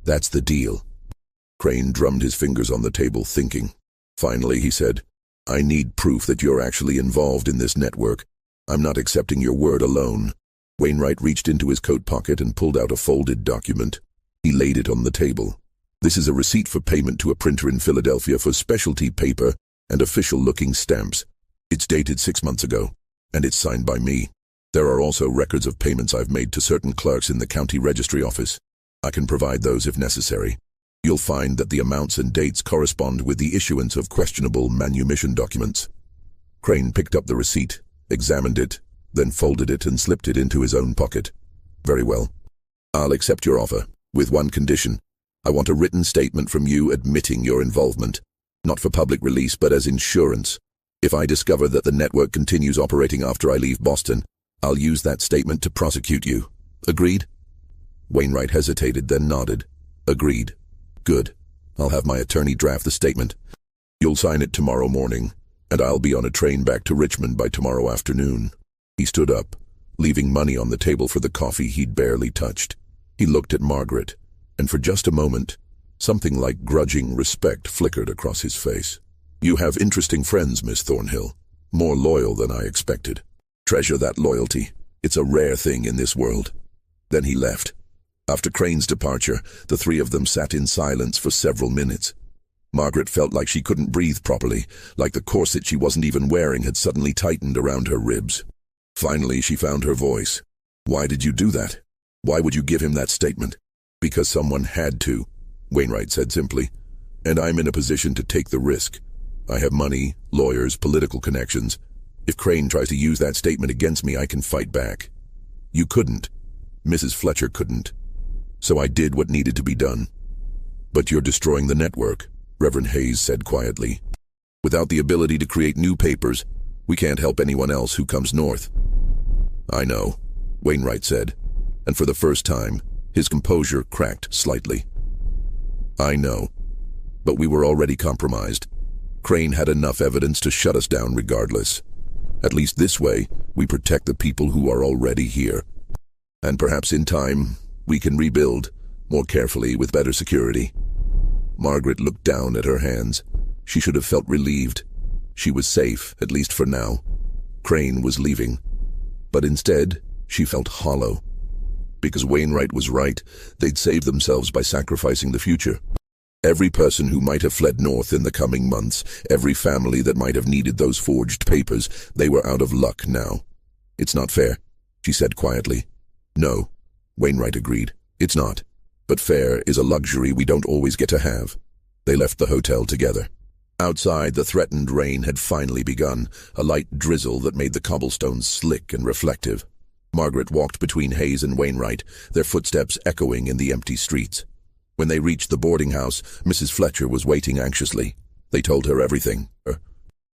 That's the deal. Crane drummed his fingers on the table, thinking. Finally, he said, I need proof that you're actually involved in this network. I'm not accepting your word alone. Wainwright reached into his coat pocket and pulled out a folded document. He laid it on the table. This is a receipt for payment to a printer in Philadelphia for specialty paper and official-looking stamps. It's dated 6 months ago, and it's signed by me. There are also records of payments I've made to certain clerks in the county registry office. I can provide those if necessary. You'll find that the amounts and dates correspond with the issuance of questionable manumission documents. Crane picked up the receipt, examined it, then folded it and slipped it into his own pocket. Very well. I'll accept your offer, with one condition. I want a written statement from you admitting your involvement, not for public release but as insurance. If I discover that the network continues operating after I leave Boston, I'll use that statement to prosecute you. Agreed? Wainwright hesitated, then nodded. Agreed. Good. I'll have my attorney draft the statement. You'll sign it tomorrow morning, and I'll be on a train back to Richmond by tomorrow afternoon. He stood up, leaving money on the table for the coffee he'd barely touched. He looked at Margaret, and for just a moment, something like grudging respect flickered across his face. You have interesting friends, Miss Thornhill. More loyal than I expected. Treasure that loyalty. It's a rare thing in this world. Then he left. After Crane's departure, the three of them sat in silence for several minutes. Margaret felt like she couldn't breathe properly, like the corset she wasn't even wearing had suddenly tightened around her ribs. Finally, she found her voice. Why did you do that? Why would you give him that statement? Because someone had to, Wainwright said simply. And I'm in a position to take the risk. I have money, lawyers, political connections. If Crane tries to use that statement against me, I can fight back. You couldn't. Mrs. Fletcher couldn't. So I did what needed to be done. But you're destroying the network, Reverend Hayes said quietly. Without the ability to create new papers, we can't help anyone else who comes north. I know, Wainwright said, and for the first time, his composure cracked slightly. I know, but we were already compromised. Crane had enough evidence to shut us down regardless. At least this way, we protect the people who are already here. And perhaps in time, we can rebuild, more carefully with better security. Margaret looked down at her hands. She should have felt relieved. She was safe, at least for now. Crane was leaving. But instead, she felt hollow. Because Wainwright was right, they'd save themselves by sacrificing the future. Every person who might have fled north in the coming months, every family that might have needed those forged papers, they were out of luck now. It's not fair, she said quietly. No, Wainwright agreed. It's not. But fair is a luxury we don't always get to have. They left the hotel together. Outside, the threatened rain had finally begun, a light drizzle that made the cobblestones slick and reflective. Margaret walked between Hayes and Wainwright, their footsteps echoing in the empty streets. When they reached the boarding house, Mrs. Fletcher was waiting anxiously. They told her everything.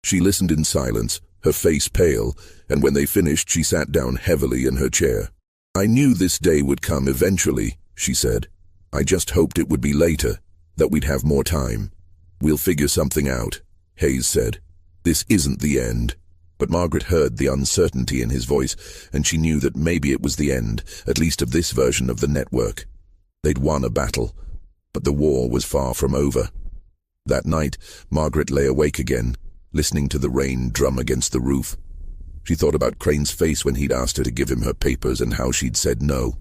She listened in silence, her face pale, and when they finished, she sat down heavily in her chair. I knew this day would come eventually, she said. I just hoped it would be later, that we'd have more time. We'll figure something out, Hayes said. This isn't the end. But Margaret heard the uncertainty in his voice, and she knew that maybe it was the end, at least of this version of the network. They'd won a battle, but the war was far from over. That night, Margaret lay awake again, listening to the rain drum against the roof. She thought about Crane's face when he'd asked her to give him her papers and how she'd said no.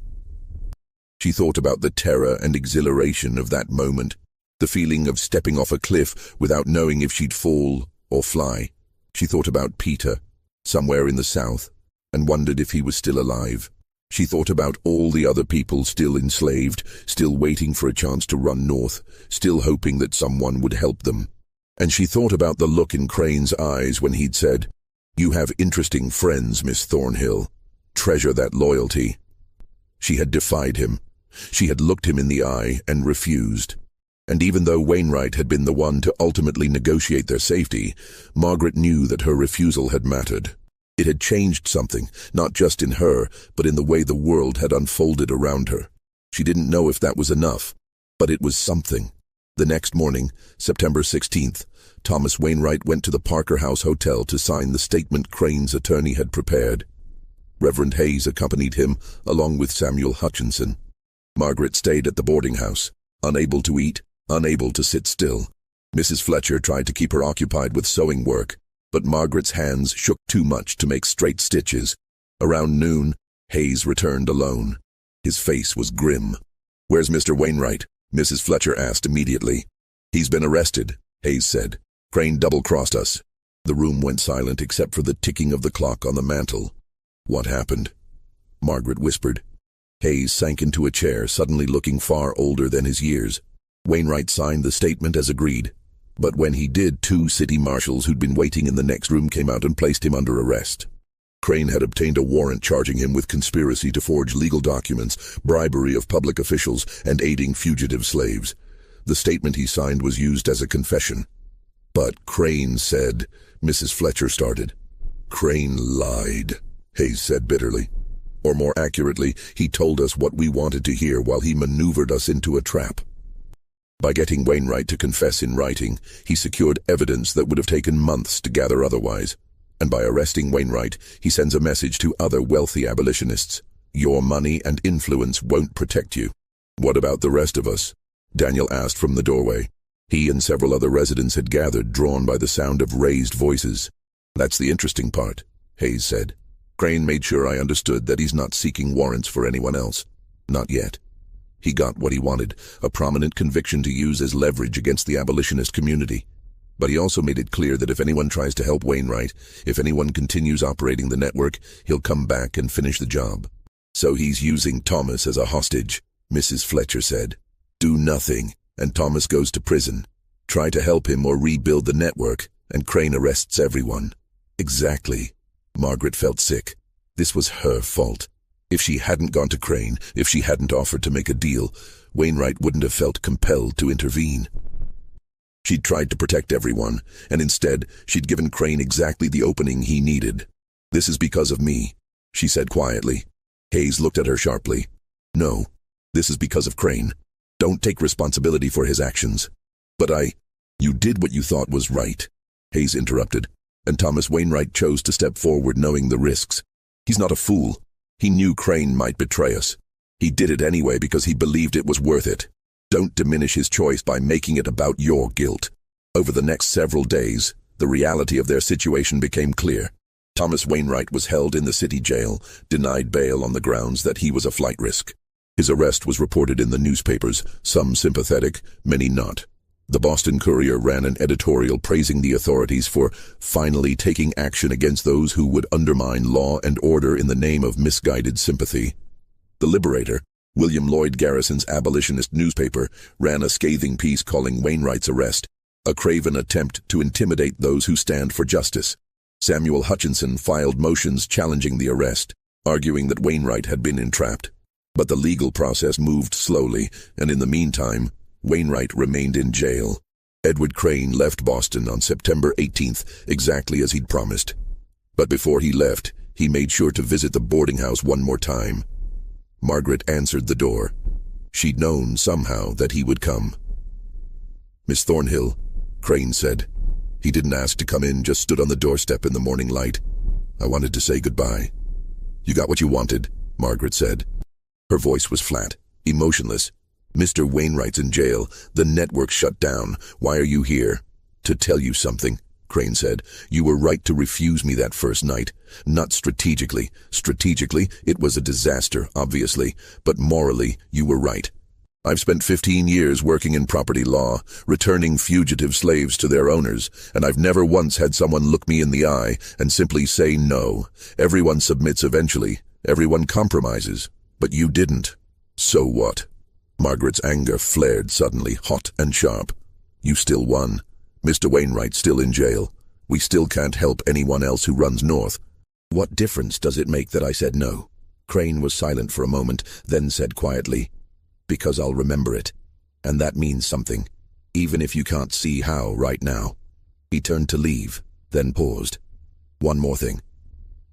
She thought about the terror and exhilaration of that moment, the feeling of stepping off a cliff without knowing if she'd fall or fly. She thought about Peter, somewhere in the south, and wondered if he was still alive. She thought about all the other people still enslaved, still waiting for a chance to run north, still hoping that someone would help them. And she thought about the look in Crane's eyes when he'd said, "You have interesting friends, Miss Thornhill. Treasure that loyalty." She had defied him. She had looked him in the eye and refused. And even though Wainwright had been the one to ultimately negotiate their safety, Margaret knew that her refusal had mattered. It had changed something, not just in her, but in the way the world had unfolded around her. She didn't know if that was enough, but it was something. The next morning, September 16th, Thomas Wainwright went to the Parker House Hotel to sign the statement Crane's attorney had prepared. Reverend Hayes accompanied him, along with Samuel Hutchinson. Margaret stayed at the boarding house, unable to eat, unable to sit still. Mrs. Fletcher tried to keep her occupied with sewing work, but Margaret's hands shook too much to make straight stitches. Around noon, Hayes returned alone. His face was grim. "Where's Mr. Wainwright?" Mrs. Fletcher asked immediately. "He's been arrested," Hayes said. "Crane double-crossed us." The room went silent except for the ticking of the clock on the mantel. "What happened?" Margaret whispered. Hayes sank into a chair, suddenly looking far older than his years. Wainwright signed the statement as agreed. But when he did, 2 city marshals who'd been waiting in the next room came out and placed him under arrest. Crane had obtained a warrant charging him with conspiracy to forge legal documents, bribery of public officials, and aiding fugitive slaves. The statement he signed was used as a confession. "But Crane said," Mrs. Fletcher started. "Crane lied," Hayes said bitterly. "Or more accurately, he told us what we wanted to hear while he maneuvered us into a trap." By getting Wainwright to confess in writing, he secured evidence that would have taken months to gather otherwise. And by arresting Wainwright, he sends a message to other wealthy abolitionists. Your money and influence won't protect you. "What about the rest of us?" Daniel asked from the doorway. He and several other residents had gathered, drawn by the sound of raised voices. "That's the interesting part," Hayes said. "Crane made sure I understood that he's not seeking warrants for anyone else. Not yet. He got what he wanted, a prominent conviction to use as leverage against the abolitionist community. But he also made it clear that if anyone tries to help Wainwright, if anyone continues operating the network, he'll come back and finish the job. So he's using Thomas as a hostage," Mrs. Fletcher said. "Do nothing, and Thomas goes to prison. Try to help him or rebuild the network, and Crane arrests everyone." Exactly. Margaret felt sick. This was her fault. If she hadn't gone to Crane, if she hadn't offered to make a deal, Wainwright wouldn't have felt compelled to intervene. She'd tried to protect everyone, and instead, she'd given Crane exactly the opening he needed. "This is because of me," she said quietly. Hayes looked at her sharply. "No, this is because of Crane. Don't take responsibility for his actions." "But You did what you thought was right," Hayes interrupted, and Thomas Wainwright chose to step forward knowing the risks. He's not a fool. He knew Crane might betray us. He did it anyway because he believed it was worth it. Don't diminish his choice by making it about your guilt. Over the next several days, the reality of their situation became clear. Thomas Wainwright was held in the city jail, denied bail on the grounds that he was a flight risk. His arrest was reported in the newspapers, some sympathetic, many not. The Boston Courier ran an editorial praising the authorities for finally taking action against those who would undermine law and order in the name of misguided sympathy. The Liberator, William Lloyd Garrison's abolitionist newspaper, ran a scathing piece calling Wainwright's arrest a craven attempt to intimidate those who stand for justice. Samuel Hutchinson filed motions challenging the arrest, arguing that Wainwright had been entrapped. But the legal process moved slowly, and in the meantime, Wainwright remained in jail. Edward Crane left Boston on September 18th, exactly as he'd promised. But before he left, he made sure to visit the boarding house one more time. Margaret answered the door. She'd known somehow that he would come. "Miss Thornhill," Crane said. He didn't ask to come in, just stood on the doorstep in the morning light. "I wanted to say goodbye." "You got what you wanted," Margaret said. Her voice was flat, emotionless. "Mr. Wainwright's in jail. The network shut down. Why are you here?" "To tell you something," Crane said. "You were right to refuse me that first night. Not strategically. Strategically, it was a disaster, obviously. But morally, you were right. I've spent 15 years working in property law, returning fugitive slaves to their owners, and I've never once had someone look me in the eye and simply say no. Everyone submits eventually. Everyone compromises. But you didn't. So what?" Margaret's anger flared suddenly, hot and sharp. "You still won. Mr. Wainwright's still in jail. We still can't help anyone else who runs north." "What difference does it make that I said no?" Crane was silent for a moment, then said quietly, "Because I'll remember it." And that means something, even if you can't see how right now. He turned to leave, then paused. One more thing.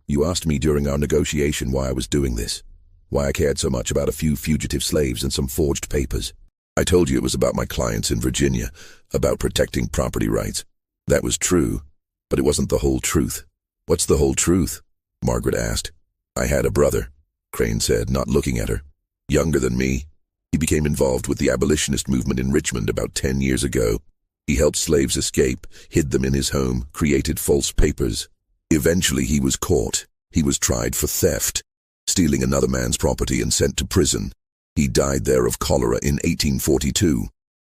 You asked me during our negotiation why I was doing this, why I cared so much about a few fugitive slaves and some forged papers. I told you it was about my clients in Virginia, about protecting property rights. That was true, but it wasn't the whole truth. What's the whole truth? Margaret asked. I had a brother, Crane said, not looking at her. Younger than me. He became involved with the abolitionist movement in Richmond about 10 years ago. He helped slaves escape, hid them in his home, created false papers. Eventually he was caught. He was tried for theft, stealing another man's property and sent to prison. He died there of cholera in 1842.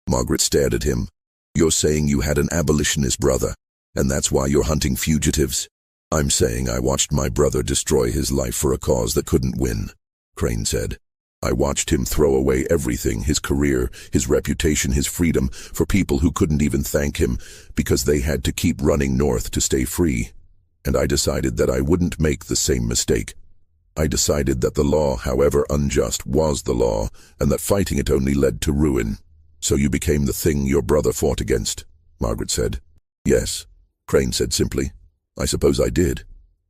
Margaret stared at him. You're saying you had an abolitionist brother, and that's why you're hunting fugitives? I'm saying I watched my brother destroy his life for a cause that couldn't win, Crane said. I watched him throw away everything, his career, his reputation, his freedom, for people who couldn't even thank him because they had to keep running north to stay free. And I decided that I wouldn't make the same mistake. I decided that the law, however unjust, was the law, and that fighting it only led to ruin. So you became the thing your brother fought against, Margaret said. Yes, Crane said simply. I suppose I did.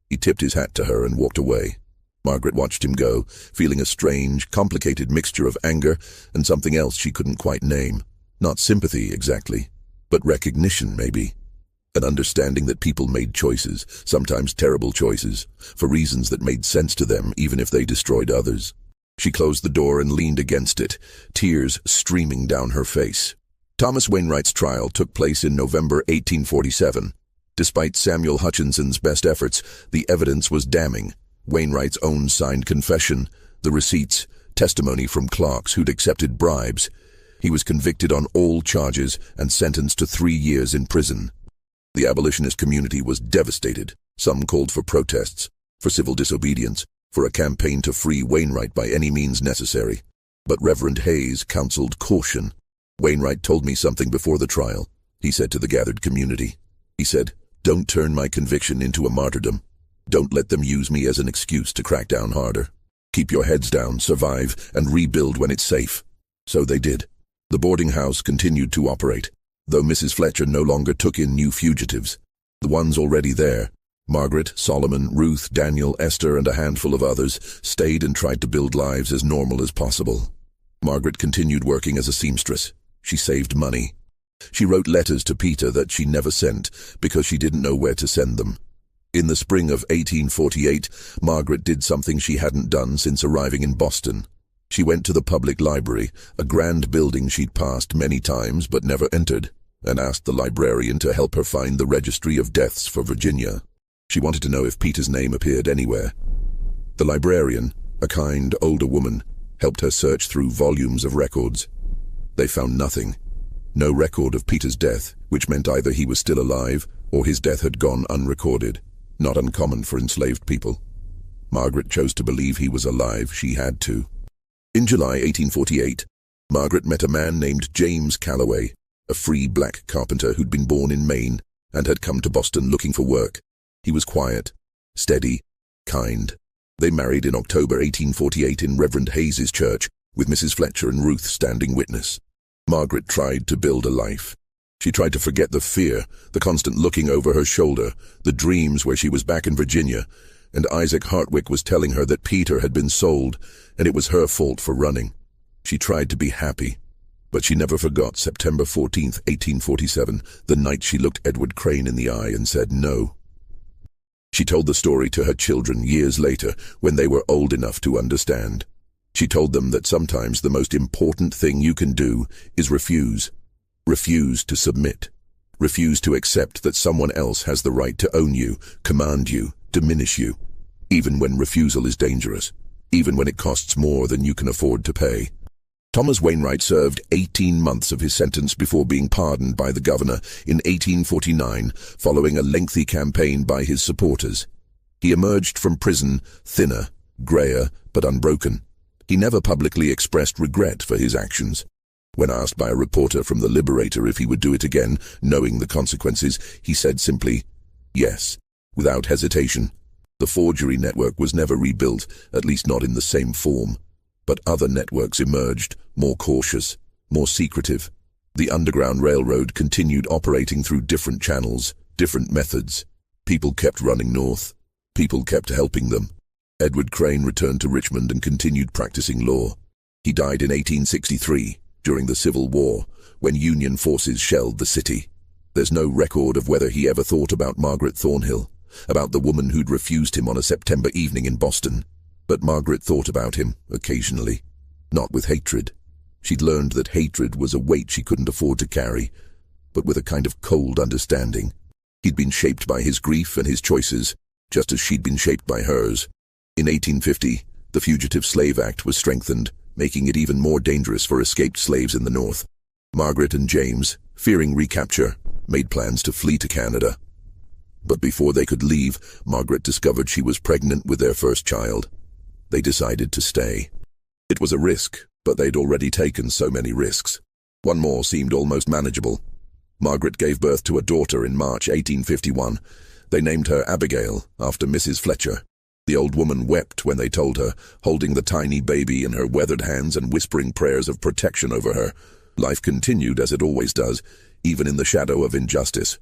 He tipped his hat to her and walked away. Margaret watched him go, feeling a strange, complicated mixture of anger and something else she couldn't quite name. Not sympathy, exactly, but recognition, maybe. An understanding that people made choices, sometimes terrible choices, for reasons that made sense to them even if they destroyed others. She closed the door and leaned against it, tears streaming down her face. Thomas Wainwright's trial took place in November 1847. Despite Samuel Hutchinson's best efforts, the evidence was damning. Wainwright's own signed confession, the receipts, testimony from clerks who'd accepted bribes. He was convicted on all charges and sentenced to 3 years in prison. The abolitionist community was devastated. Some called for protests, for civil disobedience, for a campaign to free Wainwright by any means necessary. But Reverend Hayes counseled caution. Wainwright told me something before the trial, he said to the gathered community. He said, "Don't turn my conviction into a martyrdom. Don't let them use me as an excuse to crack down harder. Keep your heads down, survive, and rebuild when it's safe." So they did. The boarding house continued to operate, though Mrs. Fletcher no longer took in new fugitives. The ones already there, Margaret, Solomon, Ruth, Daniel, Esther, and a handful of others, stayed and tried to build lives as normal as possible. Margaret continued working as a seamstress. She saved money. She wrote letters to Peter that she never sent because she didn't know where to send them. In the spring of 1848, Margaret did something she hadn't done since arriving in Boston. She went to the public library, a grand building she'd passed many times but never entered, and asked the librarian to help her find the registry of deaths for Virginia. She wanted to know if Peter's name appeared anywhere. The librarian, a kind, older woman, helped her search through volumes of records. They found nothing. No record of Peter's death, which meant either he was still alive or his death had gone unrecorded. Not uncommon for enslaved people. Margaret chose to believe he was alive. She had to. In July 1848, Margaret met a man named James Calloway, a free black carpenter who'd been born in Maine and had come to Boston looking for work. He was quiet, steady, kind. They married in October 1848 in Reverend Hayes's church, with Mrs. Fletcher and Ruth standing witness. Margaret tried to build a life. She tried to forget the fear, the constant looking over her shoulder, the dreams where she was back in Virginia, and Isaac Hartwick was telling her that Peter had been sold, and it was her fault for running. She tried to be happy, but she never forgot September 14th, 1847, the night she looked Edward Crane in the eye and said no. She told the story to her children years later, when they were old enough to understand. She told them that sometimes the most important thing you can do is refuse. Refuse to submit. Refuse to accept that someone else has the right to own you, command you, diminish you, even when refusal is dangerous, even when it costs more than you can afford to pay. Thomas Wainwright served 18 months of his sentence before being pardoned by the governor in 1849, following a lengthy campaign by his supporters. He emerged from prison thinner, grayer, but unbroken. He never publicly expressed regret for his actions. When asked by a reporter from The Liberator if he would do it again, knowing the consequences, he said simply, yes, without hesitation. The forgery network was never rebuilt, at least not in the same form. But other networks emerged, more cautious, more secretive. The Underground Railroad continued operating through different channels, different methods. People kept running north. People kept helping them. Edward Crane returned to Richmond and continued practicing law. He died in 1863, during the Civil War, when Union forces shelled the city. There's no record of whether he ever thought about Margaret Thornhill, about the woman who'd refused him on a September evening in Boston. But Margaret thought about him, occasionally. Not with hatred. She'd learned that hatred was a weight she couldn't afford to carry, but with a kind of cold understanding. He'd been shaped by his grief and his choices, just as she'd been shaped by hers. In 1850, the Fugitive Slave Act was strengthened, making it even more dangerous for escaped slaves in the North. Margaret and James, fearing recapture, made plans to flee to Canada. But before they could leave, Margaret discovered she was pregnant with their first child. They decided to stay. It was a risk, but they'd already taken so many risks. One more seemed almost manageable. Margaret gave birth to a daughter in March 1851. They named her Abigail, after Mrs. Fletcher. The old woman wept when they told her, holding the tiny baby in her weathered hands and whispering prayers of protection over her. Life continued as it always does, even in the shadow of injustice.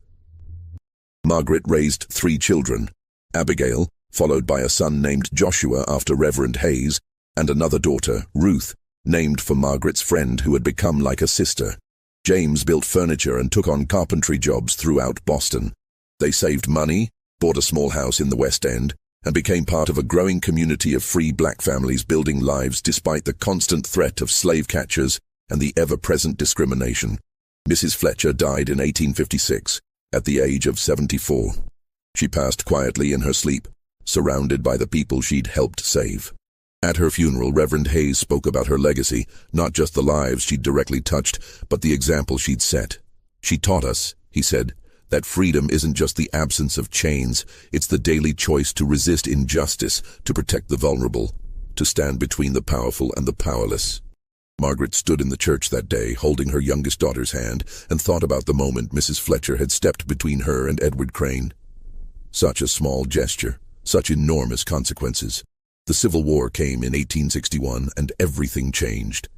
Margaret raised 3 children. Abigail, followed by a son named Joshua after Reverend Hayes, and another daughter, Ruth, named for Margaret's friend who had become like a sister. James built furniture and took on carpentry jobs throughout Boston. They saved money, bought a small house in the West End, and became part of a growing community of free black families building lives despite the constant threat of slave catchers and the ever-present discrimination. Mrs. Fletcher died in 1856, at the age of 74. She passed quietly in her sleep, surrounded by the people she'd helped save. At her funeral, Reverend Hayes spoke about her legacy, not just the lives she'd directly touched, but the example she'd set. She taught us, he said, that freedom isn't just the absence of chains, it's the daily choice to resist injustice, to protect the vulnerable, to stand between the powerful and the powerless. Margaret stood in the church that day, holding her youngest daughter's hand, and thought about the moment Mrs. Fletcher had stepped between her and Edward Crane. Such a small gesture, such enormous consequences. The Civil War came in 1861, and everything changed.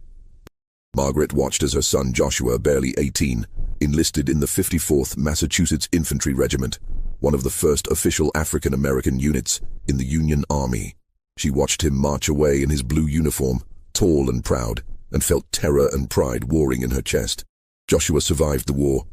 Margaret watched as her son Joshua, barely 18, enlisted in the 54th Massachusetts Infantry Regiment, one of the first official African-American units in the Union Army. She watched him march away in his blue uniform, tall and proud, and felt terror and pride warring in her chest. Joshua survived the war.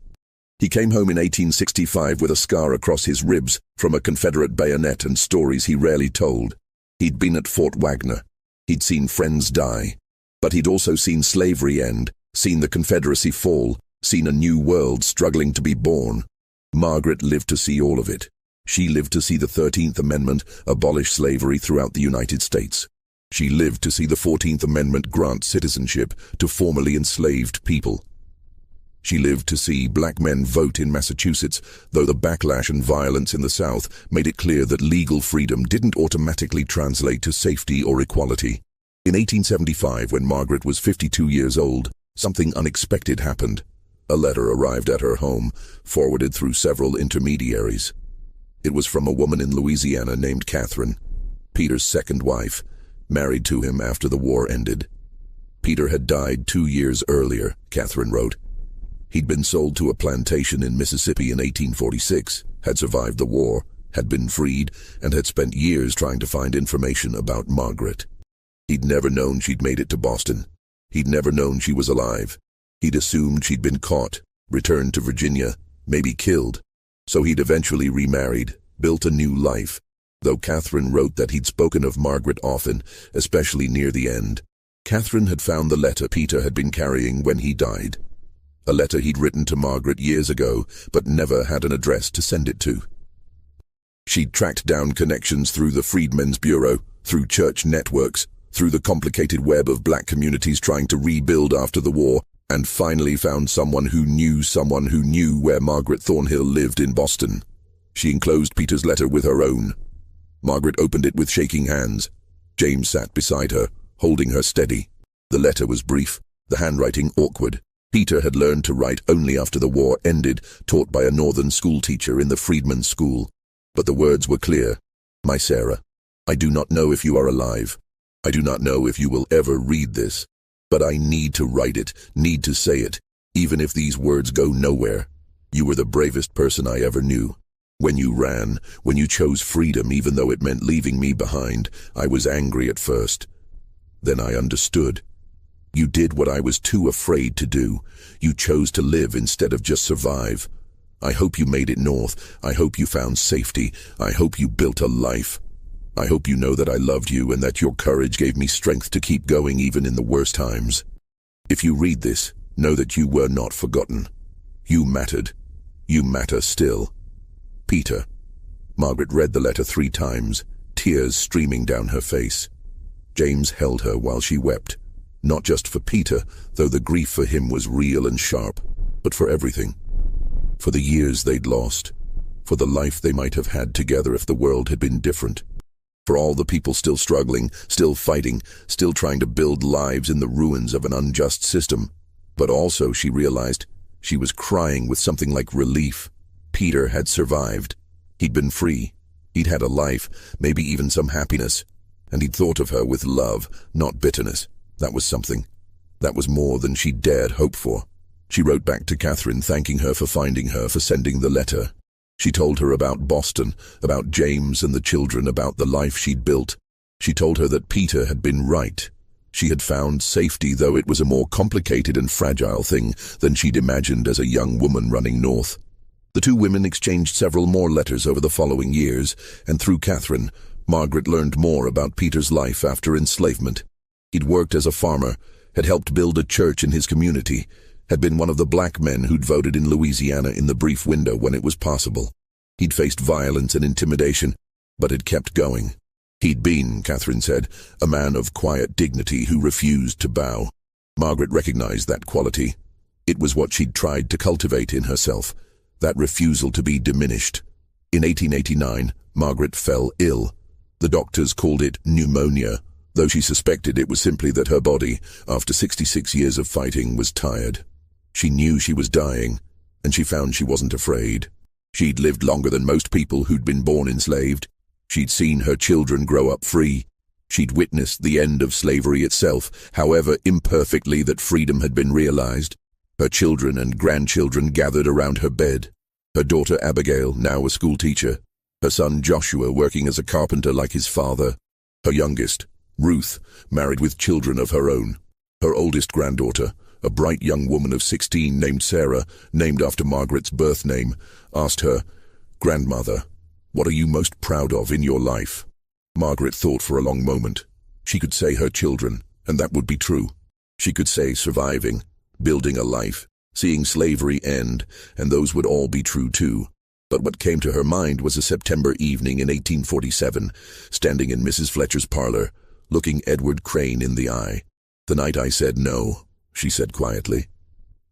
He came home in 1865 with a scar across his ribs from a Confederate bayonet and stories he rarely told. He'd been at Fort Wagner. He'd seen friends die. But he'd also seen slavery end, seen the Confederacy fall, seen a new world struggling to be born. Margaret lived to see all of it. She lived to see the 13th Amendment abolish slavery throughout the United States. She lived to see the 14th Amendment grant citizenship to formerly enslaved people. She lived to see black men vote in Massachusetts, though the backlash and violence in the South made it clear that legal freedom didn't automatically translate to safety or equality. In 1875, when Margaret was 52 years old, something unexpected happened. A letter arrived at her home, forwarded through several intermediaries. It was from a woman in Louisiana named Catherine, Peter's second wife, married to him after the war ended. Peter had died 2 years earlier, Catherine wrote. He'd been sold to a plantation in Mississippi in 1846, had survived the war, had been freed, and had spent years trying to find information about Margaret. He'd never known she'd made it to Boston. He'd never known she was alive. He'd assumed she'd been caught, returned to Virginia, maybe killed. So he'd eventually remarried, built a new life, though Catherine wrote that he'd spoken of Margaret often, especially near the end. Catherine had found the letter Peter had been carrying when he died. A letter he'd written to Margaret years ago, but never had an address to send it to. She'd tracked down connections through the Freedmen's Bureau, through church networks, through the complicated web of black communities trying to rebuild after the war, and finally found someone who knew where Margaret Thornhill lived in Boston. She enclosed Peter's letter with her own. Margaret opened it with shaking hands. James sat beside her, holding her steady. The letter was brief, the handwriting awkward. Peter had learned to write only after the war ended, taught by a northern schoolteacher in the Freedmen's School. But the words were clear. My Sarah, I do not know if you are alive. I do not know if you will ever read this. But I need to write it, need to say it, even if these words go nowhere. You were the bravest person I ever knew. When you ran, when you chose freedom even though it meant leaving me behind, I was angry at first. Then I understood. You did what I was too afraid to do. You chose to live instead of just survive. I hope you made it north. I hope you found safety. I hope you built a life. I hope you know that I loved you and that your courage gave me strength to keep going even in the worst times. If you read this, know that you were not forgotten. You mattered. You matter still. Peter. Margaret read the letter 3 times, tears streaming down her face. James held her while she wept, not just for Peter, though the grief for him was real and sharp, but for everything. For the years they'd lost, for the life they might have had together if the world had been different, for all the people still struggling, still fighting, still trying to build lives in the ruins of an unjust system. But also, she realized, she was crying with something like relief. Peter had survived. He'd been free. He'd had a life, maybe even some happiness. And he'd thought of her with love, not bitterness. That was something. That was more than she dared hope for. She wrote back to Catherine, thanking her for finding her, for sending the letter. She told her about Boston, about James and the children, about the life she'd built. She told her that Peter had been right. She had found safety, though it was a more complicated and fragile thing than she'd imagined as a young woman running north. The 2 women exchanged several more letters over the following years, and through Catherine, Margaret learned more about Peter's life after enslavement. He'd worked as a farmer, had helped build a church in his community, had been one of the black men who'd voted in Louisiana in the brief window when it was possible. He'd faced violence and intimidation, but had kept going. He'd been, Catherine said, a man of quiet dignity who refused to bow. Margaret recognized that quality. It was what she'd tried to cultivate in herself, that refusal to be diminished. In 1889, Margaret fell ill. The doctors called it pneumonia, though she suspected it was simply that her body, after 66 years of fighting, was tired. She knew she was dying, and she found she wasn't afraid. She'd lived longer than most people who'd been born enslaved. She'd seen her children grow up free. She'd witnessed the end of slavery itself, however imperfectly that freedom had been realized. Her children and grandchildren gathered around her bed. Her daughter Abigail, now a schoolteacher. Her son Joshua working as a carpenter like his father. Her youngest, Ruth, married with children of her own. Her oldest granddaughter, a bright young woman of 16 named Sarah, named after Margaret's birth name, asked her, "Grandmother, what are you most proud of in your life?" Margaret thought for a long moment. She could say her children, and that would be true. She could say surviving, building a life, seeing slavery end, and those would all be true too. But what came to her mind was a September evening in 1847, standing in Mrs. Fletcher's parlor, looking Edward Crane in the eye. "The night I said no," she said quietly.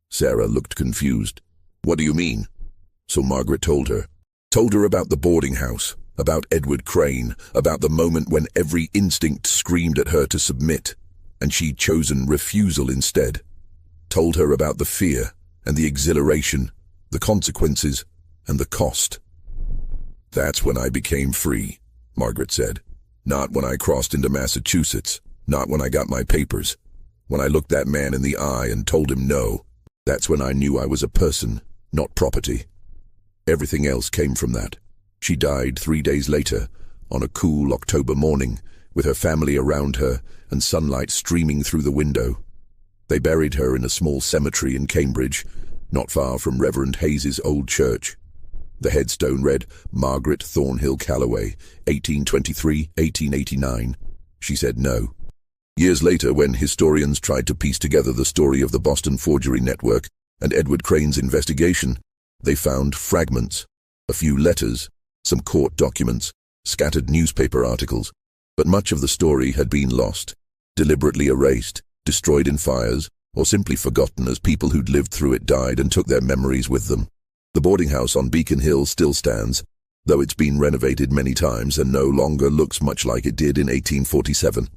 Sarah looked confused. "What do you mean?" So Margaret told her about the boarding house, about Edward Crane, about the moment when every instinct screamed at her to submit, and she'd chosen refusal instead. Told her about the fear and the exhilaration, the consequences and the cost. "That's when I became free," Margaret said. "Not when I crossed into Massachusetts, not when I got my papers. When I looked that man in the eye and told him no, that's when I knew I was a person, not property. Everything else came from that." She died 3 days later, on a cool October morning, with her family around her and sunlight streaming through the window. They buried her in a small cemetery in Cambridge, not far from Reverend Hayes's old church. The headstone read, "Margaret Thornhill Calloway, 1823-1889. She said no. Years later, when historians tried to piece together the story of the Boston forgery network and Edward Crane's investigation, they found fragments, a few letters, some court documents, scattered newspaper articles, but much of the story had been lost, deliberately erased, destroyed in fires, or simply forgotten as people who'd lived through it died and took their memories with them. The boarding house on Beacon Hill still stands, though it's been renovated many times and no longer looks much like it did in 1847.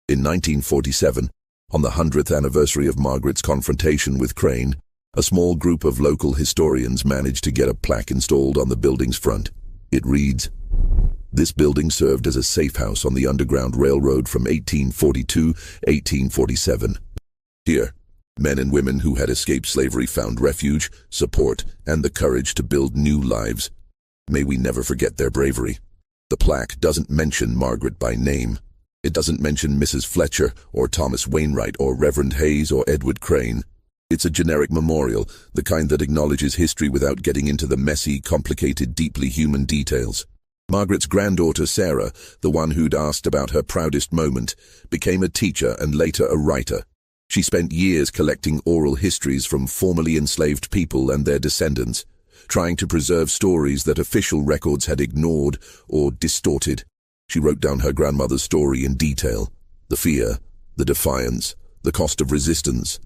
In 1947, on the 100th anniversary of Margaret's confrontation with Crane, a small group of local historians managed to get a plaque installed on the building's front. It reads, "This building served as a safe house on the Underground Railroad from 1842-1847. Here, men and women who had escaped slavery found refuge, support, and the courage to build new lives. May we never forget their bravery. The plaque doesn't mention Margaret by name. It doesn't mention Mrs. Fletcher or Thomas Wainwright or Reverend Hayes or Edward Crane. It's a generic memorial, the kind that acknowledges history without getting into the messy, complicated, deeply human details. Margaret's granddaughter Sarah, the one who'd asked about her proudest moment, became a teacher and later a writer. She spent years collecting oral histories from formerly enslaved people and their descendants, trying to preserve stories that official records had ignored or distorted. She wrote down her grandmother's story in detail: the fear, the defiance, the cost of resistance,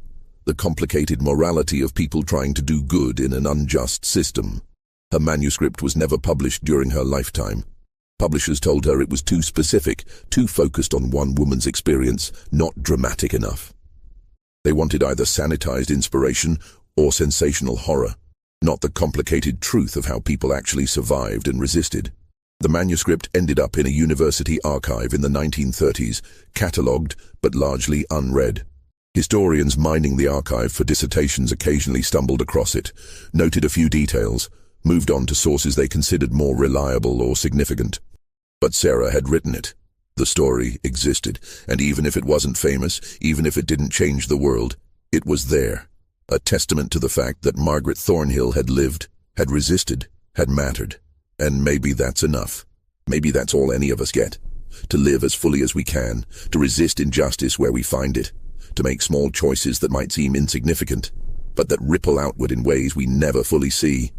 the complicated morality of people trying to do good in an unjust system. Her manuscript was never published during her lifetime. Publishers told her it was too specific, too focused on one woman's experience, not dramatic enough. They wanted either sanitized inspiration or sensational horror, not the complicated truth of how people actually survived and resisted. The manuscript ended up in a university archive in the 1930s, catalogued but largely unread. Historians mining the archive for dissertations occasionally stumbled across it, noted a few details, moved on to sources they considered more reliable or significant. But Sarah had written it. The story existed, and even if it wasn't famous, even if it didn't change the world, it was there. A testament to the fact that Margaret Thornhill had lived, had resisted, had mattered. And maybe that's enough. Maybe that's all any of us get. To live as fully as we can, to resist injustice where we find it, to make small choices that might seem insignificant, but that ripple outward in ways we never fully see.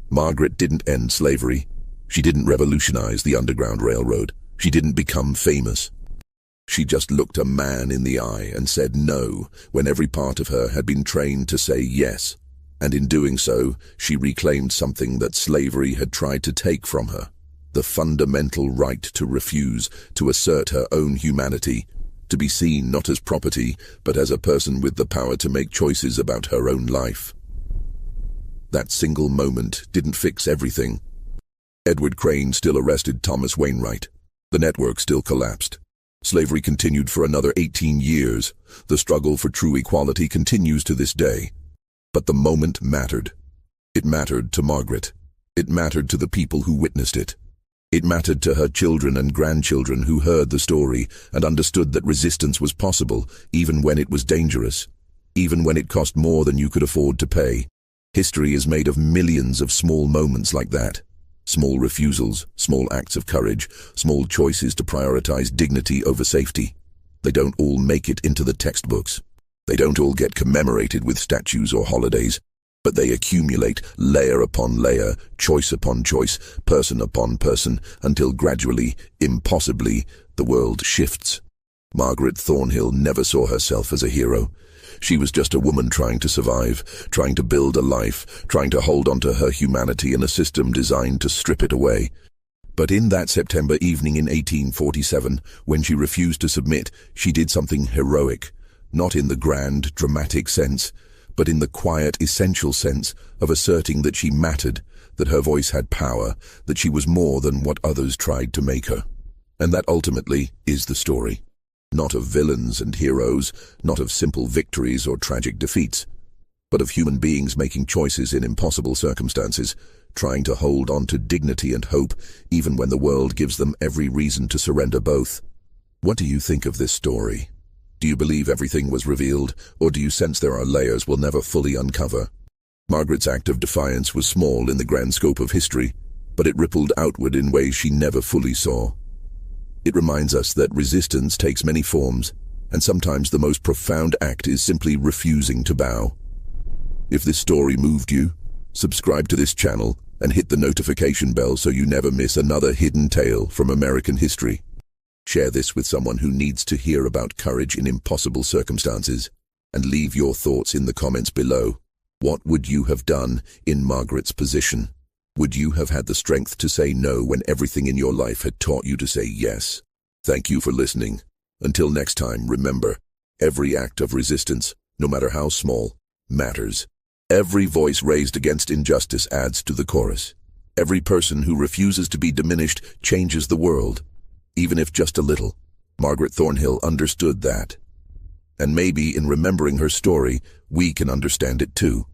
Margaret didn't end slavery. She didn't revolutionize the Underground Railroad. She didn't become famous. She just looked a man in the eye and said no when every part of her had been trained to say yes. And in doing so, she reclaimed something that slavery had tried to take from her: the fundamental right to refuse, to assert her own humanity, to be seen not as property, but as a person with the power to make choices about her own life. That single moment didn't fix everything. Edward Crane still arrested Thomas Wainwright. The network still collapsed. Slavery continued for another 18 years. The struggle for true equality continues to this day. But the moment mattered. It mattered to Margaret. It mattered to the people who witnessed it. It mattered to her children and grandchildren who heard the story and understood that resistance was possible, even when it was dangerous, even when it cost more than you could afford to pay. History is made of millions of small moments like that. Small refusals, small acts of courage, small choices to prioritize dignity over safety. They don't all make it into the textbooks. They don't all get commemorated with statues or holidays, but they accumulate layer upon layer, choice upon choice, person upon person, until gradually, impossibly, the world shifts. Margaret Thornhill never saw herself as a hero. She was just a woman trying to survive, trying to build a life, trying to hold on to her humanity in a system designed to strip it away. But in that September evening in 1847, when she refused to submit, she did something heroic, not in the grand, dramatic sense, but in the quiet, essential sense of asserting that she mattered, that her voice had power, that she was more than what others tried to make her. And that ultimately is the story. Not of villains and heroes, not of simple victories or tragic defeats, but of human beings making choices in impossible circumstances, trying to hold on to dignity and hope, even when the world gives them every reason to surrender both. What do you think of this story? Do you believe everything was revealed, or do you sense there are layers we'll never fully uncover? Margaret's act of defiance was small in the grand scope of history, but it rippled outward in ways she never fully saw. It reminds us that resistance takes many forms, and sometimes the most profound act is simply refusing to bow. If this story moved you, subscribe to this channel and hit the notification bell so you never miss another hidden tale from American history. Share this with someone who needs to hear about courage in impossible circumstances, and leave your thoughts in the comments below. What would you have done in Margaret's position? Would you have had the strength to say no when everything in your life had taught you to say yes? Thank you for listening. Until next time, remember, every act of resistance, no matter how small, matters. Every voice raised against injustice adds to the chorus. Every person who refuses to be diminished changes the world, even if just a little. Margaret Thornhill understood that. And maybe in remembering her story, we can understand it too.